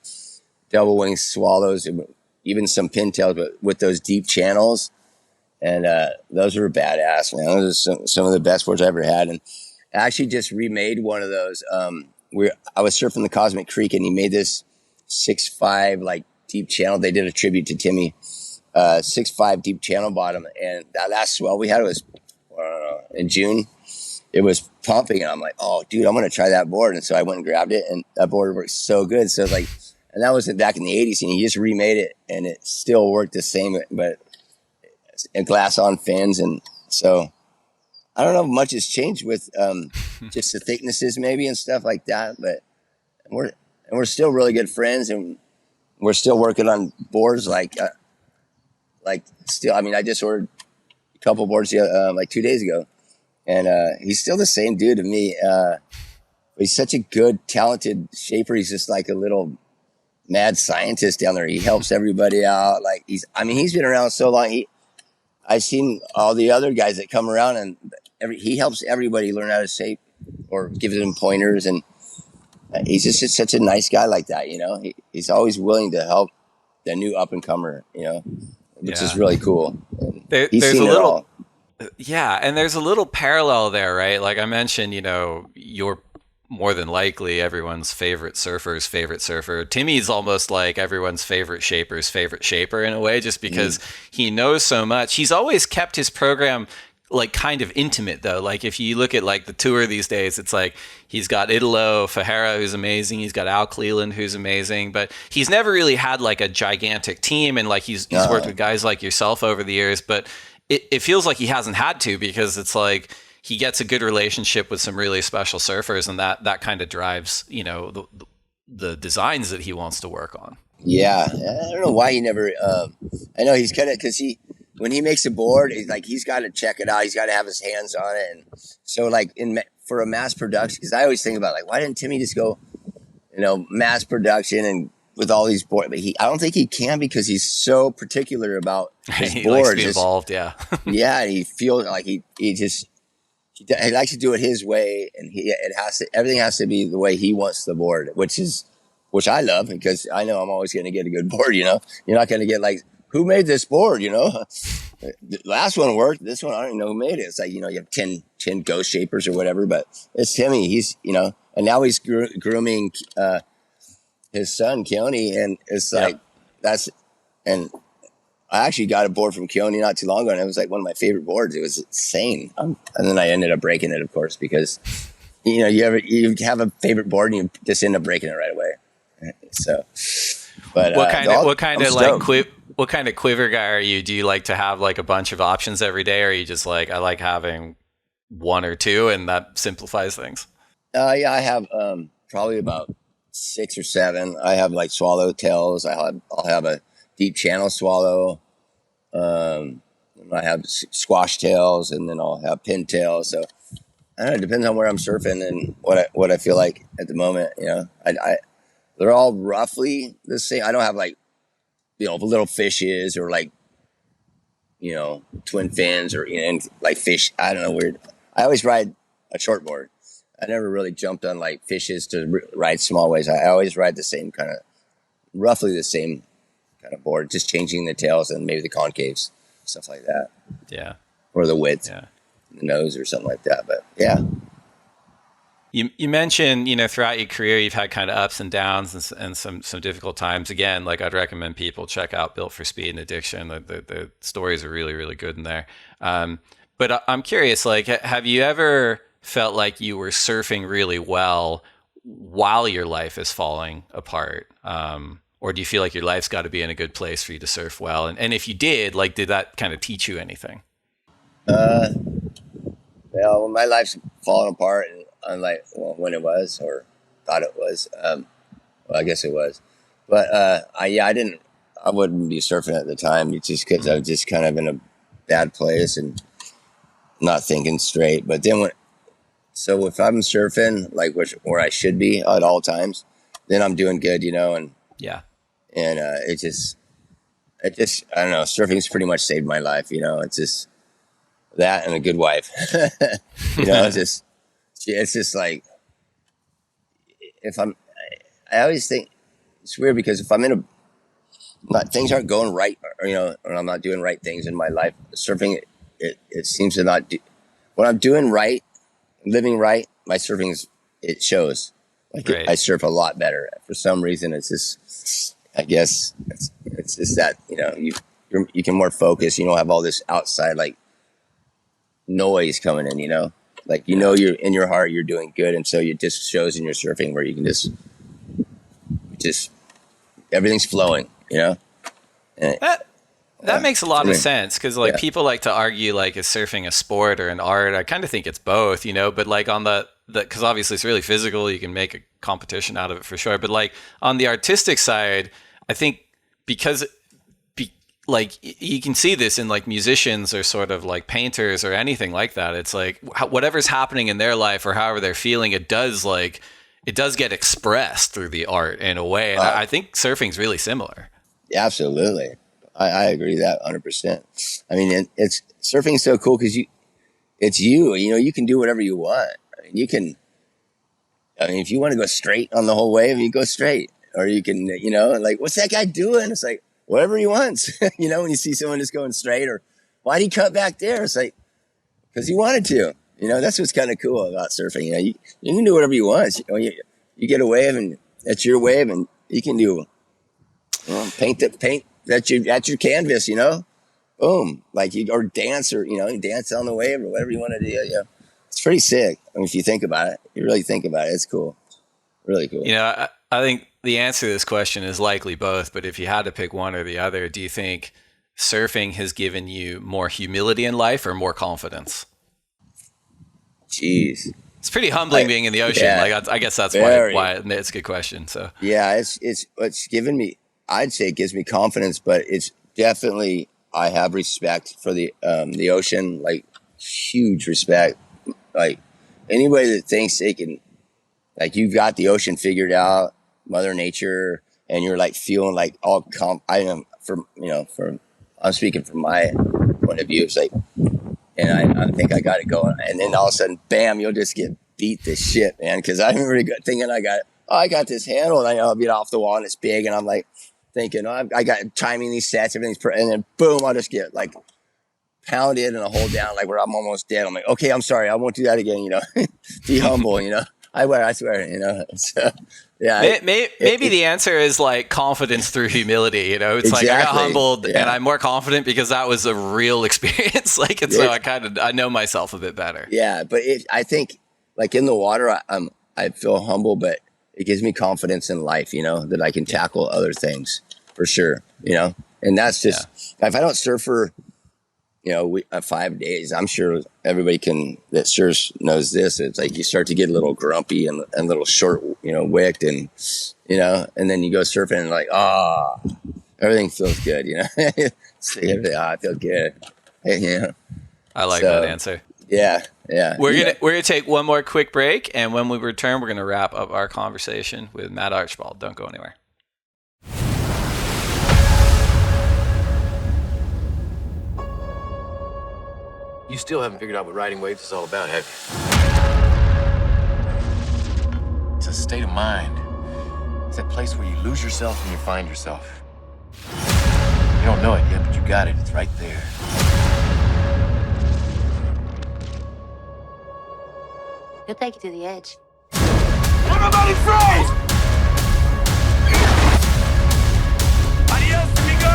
double wing swallows, even some pintails, but with those deep channels. And those were badass, man. Those are some of the best boards I ever had. And I actually just remade one of those. I was surfing the Cosmic Creek, and he made this 6'5" like deep channel. They did a tribute to Timmy, 6'5" deep channel bottom. And that last swell we had was in June. It was pumping, and I'm like, oh, dude, I'm going to try that board. And so I went and grabbed it, and that board worked so good. So it's like, and that was back in the 80s, and he just remade it, and it still worked the same, but and glass on fins. And so I don't know if much has changed with just the thicknesses maybe and stuff like that, but we're still really good friends, and we're still working on boards like still. I mean, I just ordered a couple boards like 2 days ago, and he's still the same dude to me. He's such a good, talented shaper. He's just like a little mad scientist down there. He helps everybody out. Like he's been around so long. I've seen all the other guys that come around, and he helps everybody learn how to shape or gives them pointers. And he's just such a nice guy like that, you know. He's always willing to help the new up and comer, you know, which is really cool. There's a little, and there's a little parallel there, right? Like I mentioned, you know, you're more than likely everyone's favorite surfer's favorite surfer. Timmy's almost like everyone's favorite shaper's favorite shaper in a way, just because he knows so much. He's always kept his program like kind of intimate though. Like if you look at like the tour these days, it's like he's got Italo Fajera, who's amazing. He's got Al Cleland, who's amazing, but he's never really had like a gigantic team. And like he's worked with guys like yourself over the years, but it feels like he hasn't had to, because it's like he gets a good relationship with some really special surfers, and that kind of drives, you know, the designs that he wants to work on. Yeah. I don't know why he never, I know he's kind of, cause when he makes a board, he's got to check it out. He's got to have his hands on it. And so like for a mass production, cause I always think about like, why didn't Timmy just go, you know, mass production and with all these boards? But I don't think he can, because he's so particular about his he boards. Likes to be involved. Yeah. Yeah. He feels like he likes to do it his way, and everything has to be the way he wants the board, which I love, because I know I'm always going to get a good board. You know, you're not going to get like, who made this board? You know, the last one worked. This one, I don't even know who made it. It's like, you know, you have 10 ghost shapers or whatever, but it's Timmy. He's, you know, and now he's grooming his son Keone, and it's like and I actually got a board from Keone not too long ago, and it was like one of my favorite boards. It was insane. And then I ended up breaking it, of course, because, you know, you have a favorite board and you just end up breaking it right away. So, but what kind of quiver guy are you? Do you like to have like a bunch of options every day, or are you just like, I like having one or two and that simplifies things? Yeah, I have probably about 6 or 7. I have like swallowtails. I'll have a deep channel swallow. I have squash tails, and then I'll have pin tails. So I don't know, it depends on where I'm surfing and what I feel like at the moment. You know, they're all roughly the same. I don't have like, you know, little fishes or like, you know, twin fins or, you know, like fish. I don't know, weird. I always ride a short board. I never really jumped on like fishes to ride small waves. I always ride the same kind of, roughly the same kind of board, just changing the tails and maybe the concaves, stuff like that. Yeah. Or the width, the nose or something like that. But yeah. You mentioned, you know, throughout your career, you've had kind of ups and downs and some difficult times. Again, like I'd recommend people check out Built for Speed and Addiction. The stories are really, really good in there. But I'm curious, like, have you ever felt like you were surfing really well while your life is falling apart? Or do you feel like your life's got to be in a good place for you to surf well? And if you did, like, did that kind of teach you anything? Well, my life's falling apart, and unlike when it was, or thought it was. Well, I guess it was, but I wouldn't be surfing at the time just because I was just kind of in a bad place and not thinking straight. But then so if I'm surfing like where I should be at all times, then I'm doing good, and Yeah. and it just I don't know. Surfing's pretty much saved my life, It's just that and a good wife, it's just like if I always think it's weird because if I'm things aren't going right, or I'm not doing right things in my life, surfing, it seems to not do, when I'm doing right, living right, my surfing it shows. Like right. I surf a lot better. For some reason, it's just, I guess it's just that, you can more focus. You don't have all this outside like noise coming in, like, you're in your heart, you're doing good. And so it just shows in your surfing where you can just everything's flowing, And That makes a lot of sense because people like to argue like is surfing a sport or an art. I kind of think it's both, but like on the because obviously it's really physical, you can make a competition out of it for sure. But like on the artistic side, I think because like you can see this in like musicians or sort of like painters or anything like that. It's like whatever's happening in their life or however they're feeling, it does get expressed through the art in a way. And I think surfing's really similar. Absolutely. I agree with that 100%. I mean, it's surfing's so cool because it's you can do whatever you want. I mean, if you want to go straight on the whole wave, you go straight, or you can, like, what's that guy doing? It's like, whatever he wants, when you see someone just going straight, or why'd he cut back there? It's like, because he wanted to, that's what's kind of cool about surfing. You can do whatever you want. You get a wave and that's your wave, and you can do, paint that's your canvas, boom, like or dance, or, you dance on the wave or whatever you want to do. It's pretty sick. I mean, if you think about it, you really think about it, it's cool. Really cool. I think the answer to this question is likely both, but if you had to pick one or the other, do you think surfing has given you more humility in life or more confidence? Jeez. It's pretty humbling being in the ocean. Yeah, like I guess that's why it's a good question. So yeah, it's given me, I'd say it gives me confidence, but it's definitely, I have respect for the ocean, like huge respect. Like anybody that thinks they can, like you've got the ocean figured out, Mother Nature, and you're like feeling like all I'm speaking from my point of view. It's like, and I think I got it going, and then all of a sudden, bam, you'll just get beat to shit, man. Because I remember thinking I got this handle, and I'll get off the wall and it's big, and I'm like thinking, I got timing these sets, everything's and then boom, I'll just get like pounded and a hold down, like where I'm almost dead. I'm like, okay, I'm sorry, I won't do that again. Be humble, I swear, So, yeah. Maybe the answer is like confidence through humility. It's exactly. Like I got humbled and I'm more confident because that was a real experience. Like, and so I know myself a bit better. Yeah, but I think like in the water, I feel humble, but it gives me confidence in life. That I can tackle other things for sure. And that's just if I don't surf for 5 days, I'm sure everybody that surfs knows this. It's like you start to get a little grumpy and a little short, wicked, and and then you go surfing and like, everything feels good, I feel good. I like that answer. Yeah. We're gonna take one more quick break, and when we return, we're gonna wrap up our conversation with Matt Archbold. Don't go anywhere. You still haven't figured out what riding waves is all about, have you? It's a state of mind. It's that place where you lose yourself and you find yourself. You don't know it yet, but you got it. It's right there. He'll take you to the edge. Everybody freeze! Adios, amigo!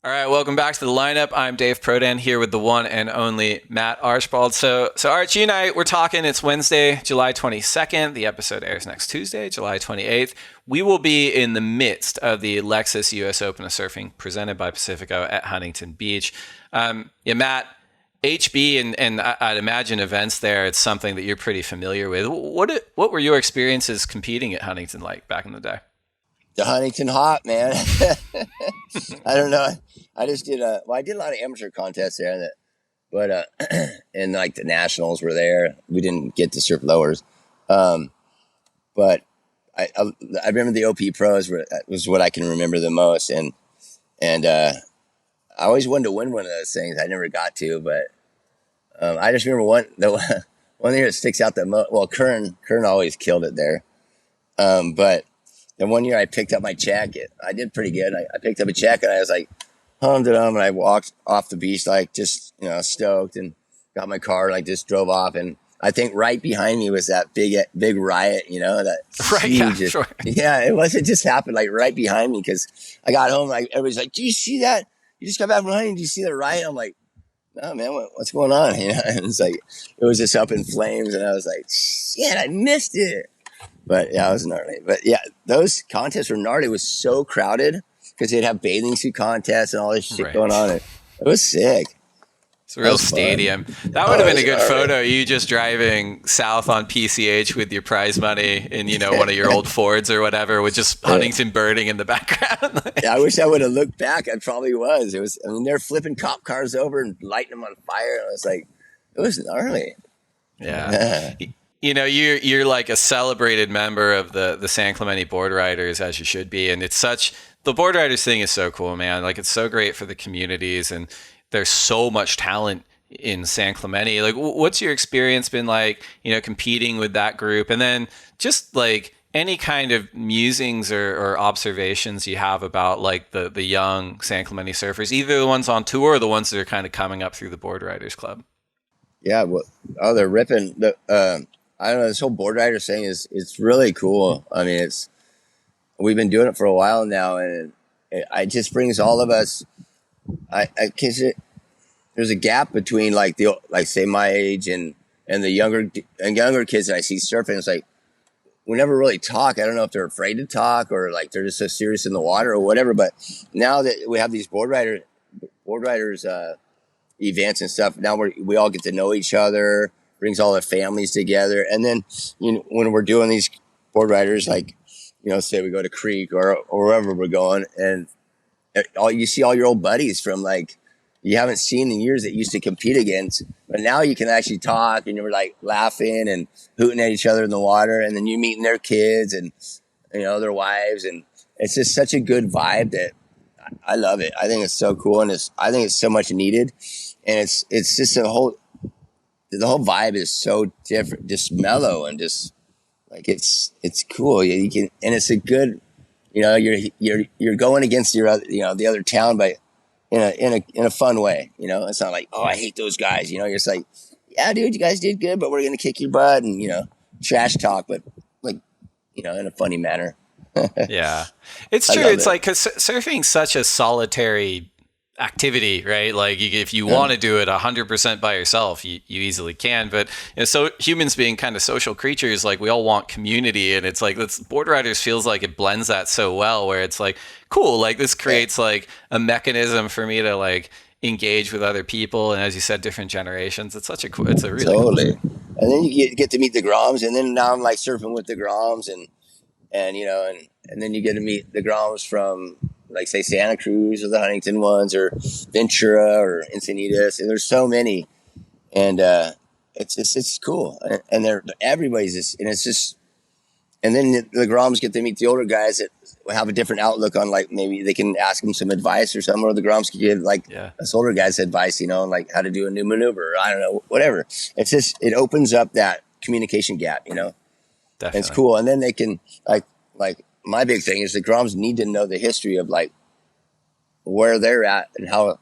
All right, welcome back to the lineup. I'm Dave Prodan here with the one and only Matt Archbold. So Archie and I, we're talking. It's Wednesday, July 22nd. The episode airs next Tuesday, July 28th. We will be in the midst of the Lexus US Open of Surfing presented by Pacifico at Huntington Beach. Matt, HB and I'd imagine events there, it's something that you're pretty familiar with. What were your experiences competing at Huntington like back in the day? The Huntington Hot, man. I don't know. I just did I did a lot of amateur contests there, but and like the nationals were there. We didn't get to surf lowers, but I remember the OP pros was what I can remember the most, and I always wanted to win one of those things. I never got to, but I just remember one thing that sticks out the most. Well, Kern always killed it there, but. And one year I picked up my check. I did pretty good. I picked up a check and I was like, and I walked off the beach, like just, stoked, and got my car and like just drove off. And I think right behind me was that big riot, that right, huge, yeah, sure. Yeah, it just happened like right behind me. Cause I got home, like everybody's like, do you see that? You just got back from hunting. Do you see the riot? I'm like, no, man, what's going on? And it's like, it was just up in flames. And I was like, shit, I missed it. But yeah, it was gnarly. But yeah, those contests were gnarly. It was so crowded because they'd have bathing suit contests and all this shit going on. It was sick. It's a real stadium. That would have been a good photo. You just driving south on PCH with your prize money in, one of your old Fords or whatever, with just Huntington burning in the background. Yeah, I wish I would have looked back. I probably was. They're flipping cop cars over and lighting them on fire. And I was like, it was gnarly. Yeah. You're like a celebrated member of the San Clemente board riders, as you should be. And the board riders thing is so cool, man. Like, it's so great for the communities, and there's so much talent in San Clemente. Like, what's your experience been like, competing with that group? And then just like any kind of musings or observations you have about like the young San Clemente surfers, either the ones on tour or the ones that are kind of coming up through the board riders club. Yeah. Well, they're ripping I don't know. This whole board rider thing it's really cool. I mean, we've been doing it for a while now, and it just brings all of us. There's a gap between say my age and the younger kids that I see surfing. It's like we never really talk. I don't know if they're afraid to talk or like they're just so serious in the water or whatever. But now that we have these board riders events and stuff, now we all get to know each other. Brings all the families together. And then, when we're doing these board riders, like, say we go to Creek or wherever we're going, and you see all your old buddies from like, you haven't seen in years that you used to compete against, but now you can actually talk and you're like laughing and hooting at each other in the water. And then you meeting their kids and, their wives. And it's just such a good vibe that I love it. I think it's so cool. And I think it's so much needed. And it's just the whole vibe is so different, just mellow and just like it's cool. You can, and it's a good, you're going against your other, the other town, but in a fun way. It's not like, oh, I hate those guys. You're just like, yeah, dude, you guys did good, but we're gonna kick your butt and trash talk, but like in a funny manner. Yeah, it's true. It's like, 'cause surfing's such a solitary activity, right? Like if you want to do it 100% by yourself, you easily can. But so humans being kind of social creatures, like we all want community, and it's like board riders feels like it blends that so well. Where it's like, cool, like this creates like a mechanism for me to like engage with other people, and as you said, different generations. It's a really totally. Cool. And then you get to meet the Groms, and then now I'm like surfing with the Groms, and then you get to meet the Groms from, like, say, Santa Cruz or the Huntington ones or Ventura or Encinitas. And there's so many. And it's cool. And everybody's just, and it's just, and then the Groms get to meet the older guys that have a different outlook on, like, maybe they can ask them some advice or something, or the Groms can give, like, us older guys advice, on, like, how to do a new maneuver, or I don't know, whatever. It's just, it opens up that communication gap, Definitely. And it's cool. And then they can, like, my big thing is the Groms need to know the history of like where they're at and how,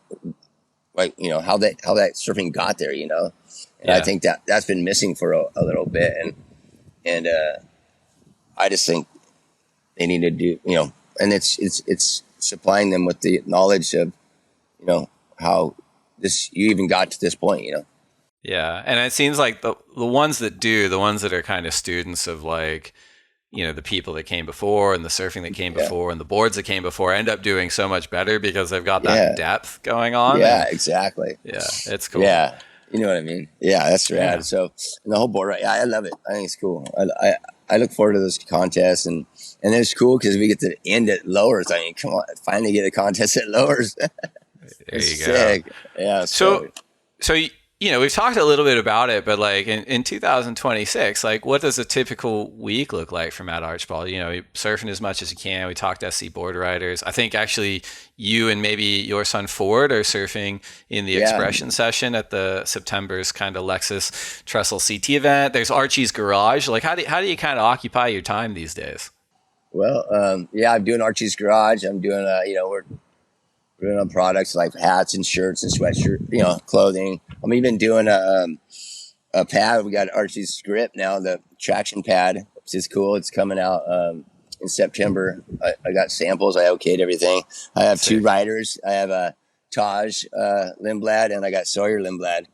like, how that surfing got there, And I think that's been missing for a little bit. And I just think they need to do, and it's supplying them with the knowledge of how you even got to this point, Yeah. And it seems like the ones that are kind of students of like, the people that came before and the surfing that came before and the boards that came before end up doing so much better because they've got that depth going on. Yeah, exactly. Yeah, it's cool. Yeah, you know what I mean? Yeah, that's rad. Yeah. So, and the whole board, right? Yeah, I love it. I think it's cool. I look forward to those contests, and it's cool because we get to end at lowers. I mean, come on, finally get a contest at lowers. There you sick. go. Yeah. So we've talked a little bit about it, but like in 2026, like what does a typical week look like from at Archbold? Surfing as much as you can. We talked SC board riders. I think actually you and maybe your son Ford are surfing in the expression session at the September's kind of Lexus Trestle CT event. There's Archy's Garage. Like how do you kind of occupy your time these days? Well, I'm doing Archie's Garage. I'm doing, we're doing on products like hats and shirts and sweatshirt, clothing. I'm even doing a pad. We got Archie's Grip now, the traction pad, which is cool. It's coming out in September. I got samples. I okayed everything. I have two riders. I have Taj Lindblad and I got Sawyer Lindblad.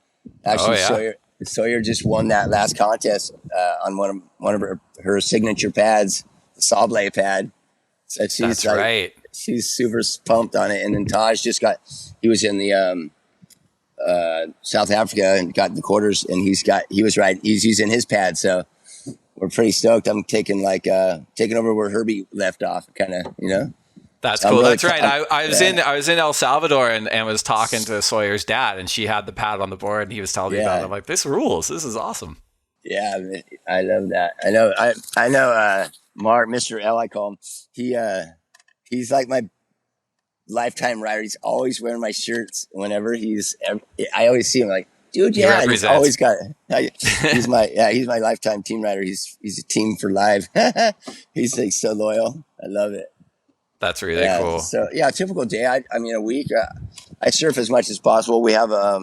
Actually, Sawyer just won that last contest on one of her signature pads, the Sawblade pad. So she's right. She's super pumped on it. And then Taj he was in the South Africa and got the quarters, and he's using his pad. So we're pretty stoked. I'm taking over where Herbie left off, kind of, That's cool. Really That's right. I was in El Salvador and was talking to Sawyer's dad, and she had the pad on the board, and he was telling me about it. I'm like, this rules. This is awesome. Yeah, I love that. I know. Mark, Mr. L, I call him. He's like my lifetime rider. He's always wearing my shirts whenever I always see him like, dude, yeah. He's always got he's my lifetime team rider. He's a team for life. He's like so loyal. I love it. That's really cool. So a typical day. I mean, a week. I surf as much as possible. We have I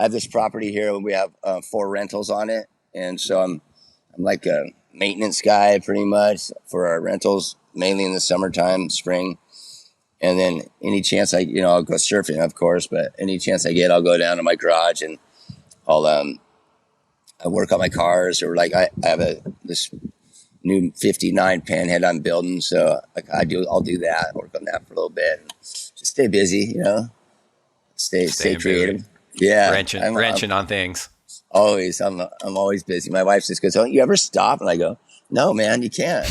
have this property here. And we have 4 rentals on it, and so I'm like a maintenance guy pretty much for our rentals, mainly in the summertime, spring. And then any chance I'll go surfing, of course, but any chance I get, I'll go down to my garage and I'll I work on my cars, or like I have this new 59 panhead I'm building. So I'll do that, work on that for a little bit. Just stay busy, stay creative. Busy. Yeah. Wrenching on things. Always. I'm always busy. My wife just goes, don't you ever stop? And I go, no, man, you can't.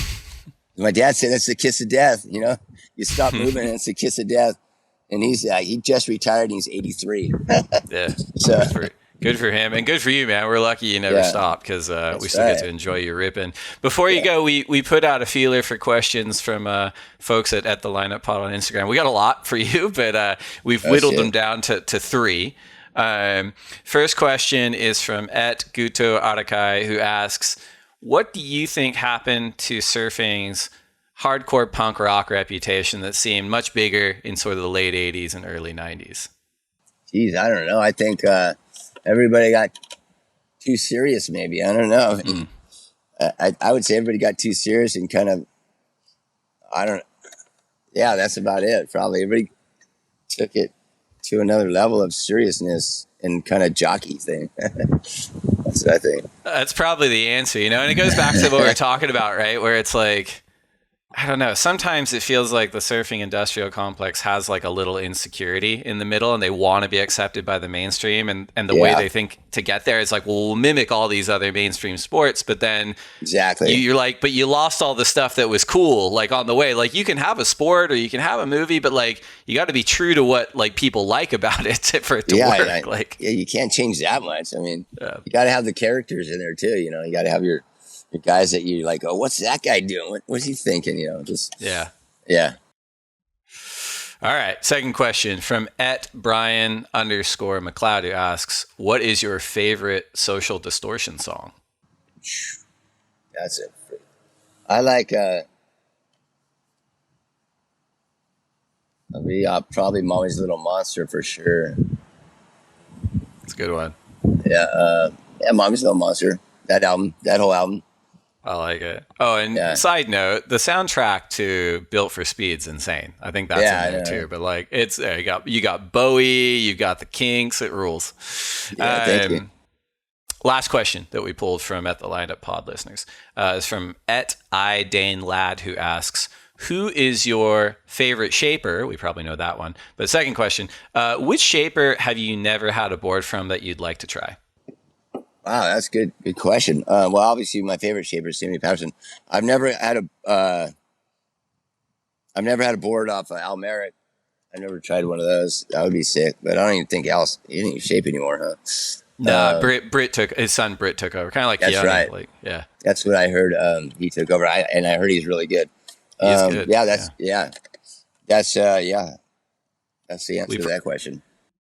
My dad said it's the kiss of death. You stop moving and it's the kiss of death. And he just retired and he's 83. Yeah. So good for him and good for you, man. We're lucky you never stopped because we still get to enjoy you ripping. Before you go, we put out a feeler for questions from folks at the Lineup Pod on Instagram. We got a lot for you, but we've whittled them down to 3. First question is from @Guto Arakai, who asks, what do you think happened to surfing's hardcore punk rock reputation that seemed much bigger in sort of the late 80s and early 90s? Geez, I don't know. I think everybody got too serious, maybe. I don't know. I would say everybody got too serious and kind of, that's about it. Probably everybody took it to another level of seriousness and kind of jockey thing. That's what I think. That's probably the answer, and it goes back to what we were talking about, right? Where it's like, I don't know. Sometimes it feels like the surfing industrial complex has like a little insecurity in the middle, and they want to be accepted by the mainstream. And the way they think to get there is like, well, we'll mimic all these other mainstream sports, but then you're like, but you lost all the stuff that was cool, like on the way. Like you can have a sport or you can have a movie, but like you got to be true to what like people like about it for it to work. You can't change that much. I mean, you got to have the characters in there too. You got to have your guys that you like, oh, what's that guy doing? What's he thinking? Yeah. All right. Second question from @Brian_McLeod, who asks, what is your favorite Social Distortion song? That's it. I like, probably Mommy's Little Monster for sure. It's a good one. Yeah. Mommy's Little Monster. That whole album. I like it. Oh, and Yeah. side note, the soundtrack to Built for Speed's insane. I think that's Yeah, in there I know. too. But like, it's you got Bowie, you got the Kinks. It rules. Yeah, thank you. Last question that we pulled from at the Lineup Pod listeners is from Dane Ladd, who asks, who is your favorite shaper? We probably know that one. But second question, which shaper have you never had a board from that you'd like to try? Wow, that's good. Good question. Well, obviously, my favorite shaper is Sammy Patterson. I've never had a board off of Al Merritt. I never tried one of those. That would be sick. But I don't even think Al's he didn't even shape anymore, huh? Nah, Britt took his son. Britt took over, kind of like That's Keanu, right. Like, yeah, That's what I heard. He took over, and I heard he's really good. he's good. Yeah, that's That's the answer to that question.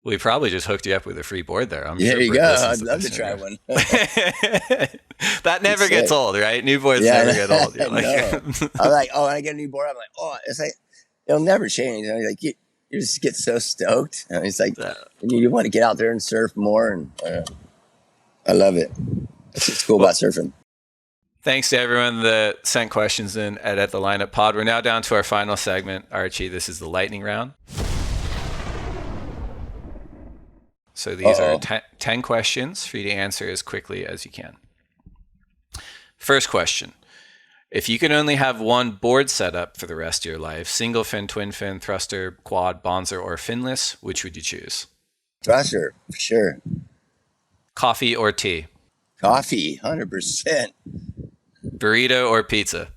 We probably just hooked you up with a free board there. I'm There sure you Britt go. listens I'd love to this try interview. one. That never It's gets sick. old, right? New boards Yeah, never get old. You're like, no. I'm like, oh, when I get a new board, I'm like, oh, it's like it'll never change. And I'm like, you just get so stoked. And it's like you want to get out there and surf more, and I love it. That's what's cool about surfing. Thanks to everyone that sent questions in at the Lineup Pod. We're now down to our final segment, Archie. This is the lightning round. So these are 10 questions for you to answer as quickly as you can. First question. If you could only have one board setup for the rest of your life, single fin, twin fin, thruster, quad, bonzer, or finless, which would you choose? Thruster, for sure. Coffee or tea? Coffee, 100%. Burrito or pizza?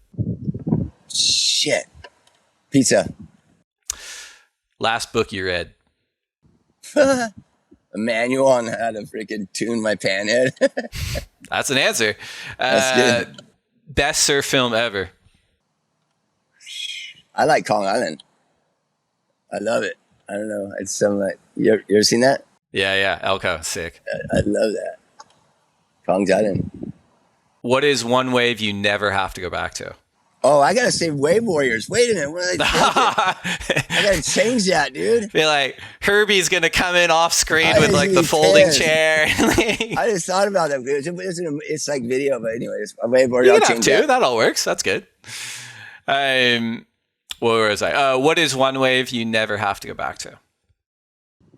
Shit. Pizza. Last book you read? A manual on how to freaking tune my panhead. That's an answer. That's good. Best surf film ever? I like Kong Island. I love it. I don't know. It's some like you ever seen that? Yeah. Elko, sick. I love that. Kong Island. What is one wave you never have to go back to? Oh, I gotta say Wave Warriors. Wait a minute. What are they thinking? I gotta change that, dude. Feel like Herbie's gonna come in off screen I with like the just folding pissed. chair. I just thought about that. It's like video, but anyways, a Wave You Warrior. can I'll have change two. that. That all works. That's good. Where was I? What is one wave you never have to go back to?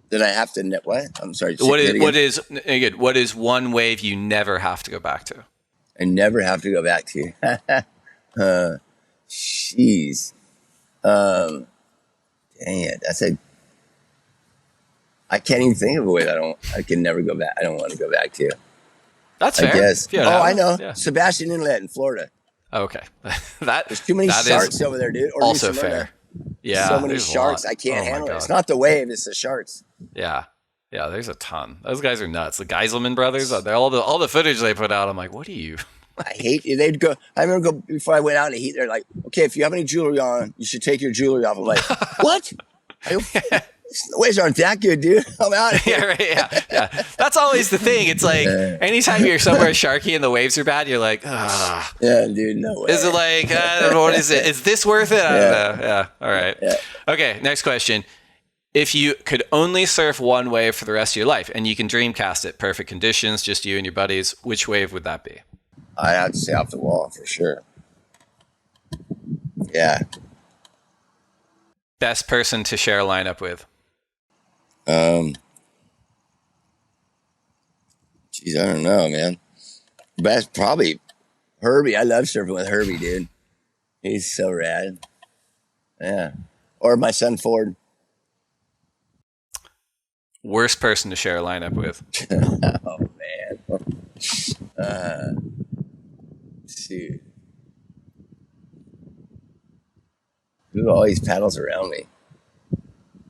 Then I have to what? I'm sorry. What is one wave you never have to go back to? I never have to go back to. Jeez. Dang it. I can't even think of a way that I can never go back. I don't want to go back to. That's I fair. guess. If you don't Oh, have I it, know. yeah. Sebastian Inlet in Florida. Okay. There's too many that sharks is over there, dude. Or also New Smyrna. fair. Yeah. So many there's a sharks. lot. I can't Oh my handle it. God. It's not the wave. It's the sharks. Yeah. Yeah, there's a ton. Those guys are nuts. The Geiselman brothers, they're all the footage they put out, I'm like, what are you? I hate it. They'd go. I remember before I went out in the heat. They're like, "Okay, if you have any jewelry on, you should take your jewelry off." I'm like, "What? The waves aren't that good, dude. I'm out of here." Yeah, right, yeah. That's always the thing. It's like anytime you're somewhere sharky and the waves are bad, you're like, ah. Yeah, dude. No way. Is it like, I don't know, what is it? Is this worth it? I don't know. Yeah. All right. Yeah. Okay. Next question. If you could only surf one wave for the rest of your life and you can dreamcast it, perfect conditions, just you and your buddies, which wave would that be? I'd have to say off the wall for sure. Yeah. Best person to share a lineup with? Geez, I don't know, man. Best probably Herbie. I love surfing with Herbie, dude. He's so rad. Yeah. Or my son Ford. Worst person to share a lineup with? Oh man. Shoot. Who always paddles around me?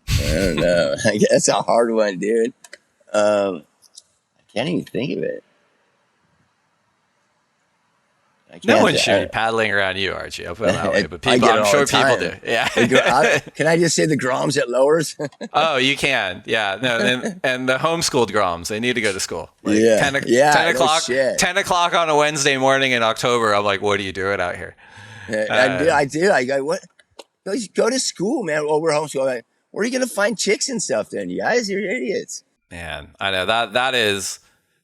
I don't know. I guess that's a hard one, dude. I can't even think of it. No one should be paddling around you, Archie. I'll put it that way. But I people, get it I'm all sure the people time. do. Yeah. Can I just say the Groms at Lowers? Oh, you can. Yeah. No. And the homeschooled Groms, they need to go to school. Like Yeah. 10 Yeah, no o'clock. shit. 10 o'clock on a Wednesday morning in October. I'm like, what are you doing out here? I do. I go, what? Go to school, man. Well, we're homeschooled. Like, where are you going to find chicks and stuff then? You guys, you're idiots. Man, I know that is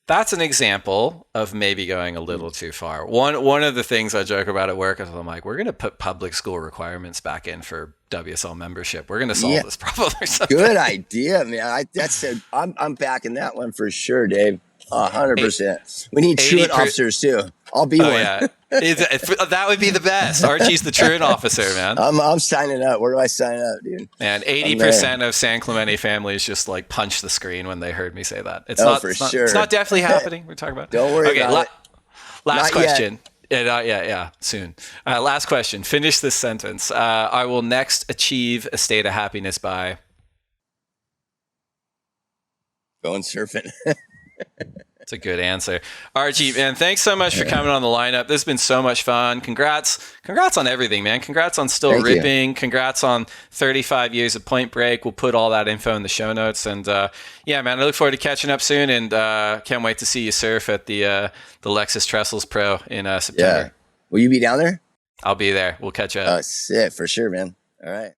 that's an example of maybe going a little too far. One of the things I joke about at work is I'm like, we're going to put public school requirements back in for WSL membership. We're going to solve this problem or something. Good idea, man. I'm backing that one for sure, Dave. 100%. We need truant officers too. I'll be one. Yeah. That would be the best. Archie's the truant officer, man. I'm signing up. Where do I sign up, dude? And 80% of San Clemente families just like punched the screen when they heard me say that. It's sure. It's not definitely happening. We're talking about. Don't worry about it. Last question. Yeah, soon. Last question. Finish this sentence. I will next achieve a state of happiness by going surfing. It's a good answer. Archie, man, thanks so much for coming on the lineup. This has been so much fun. Congrats on everything, man. Congrats on still ripping. Congrats on 35 years of Point Break. We'll put all that info in the show notes. And yeah, man, I look forward to catching up soon, and can't wait to see you surf at the Lexus Trestles Pro in September. Yeah. Will you be down there? I'll be there. We'll catch up. Oh, sick. For sure, man. All right.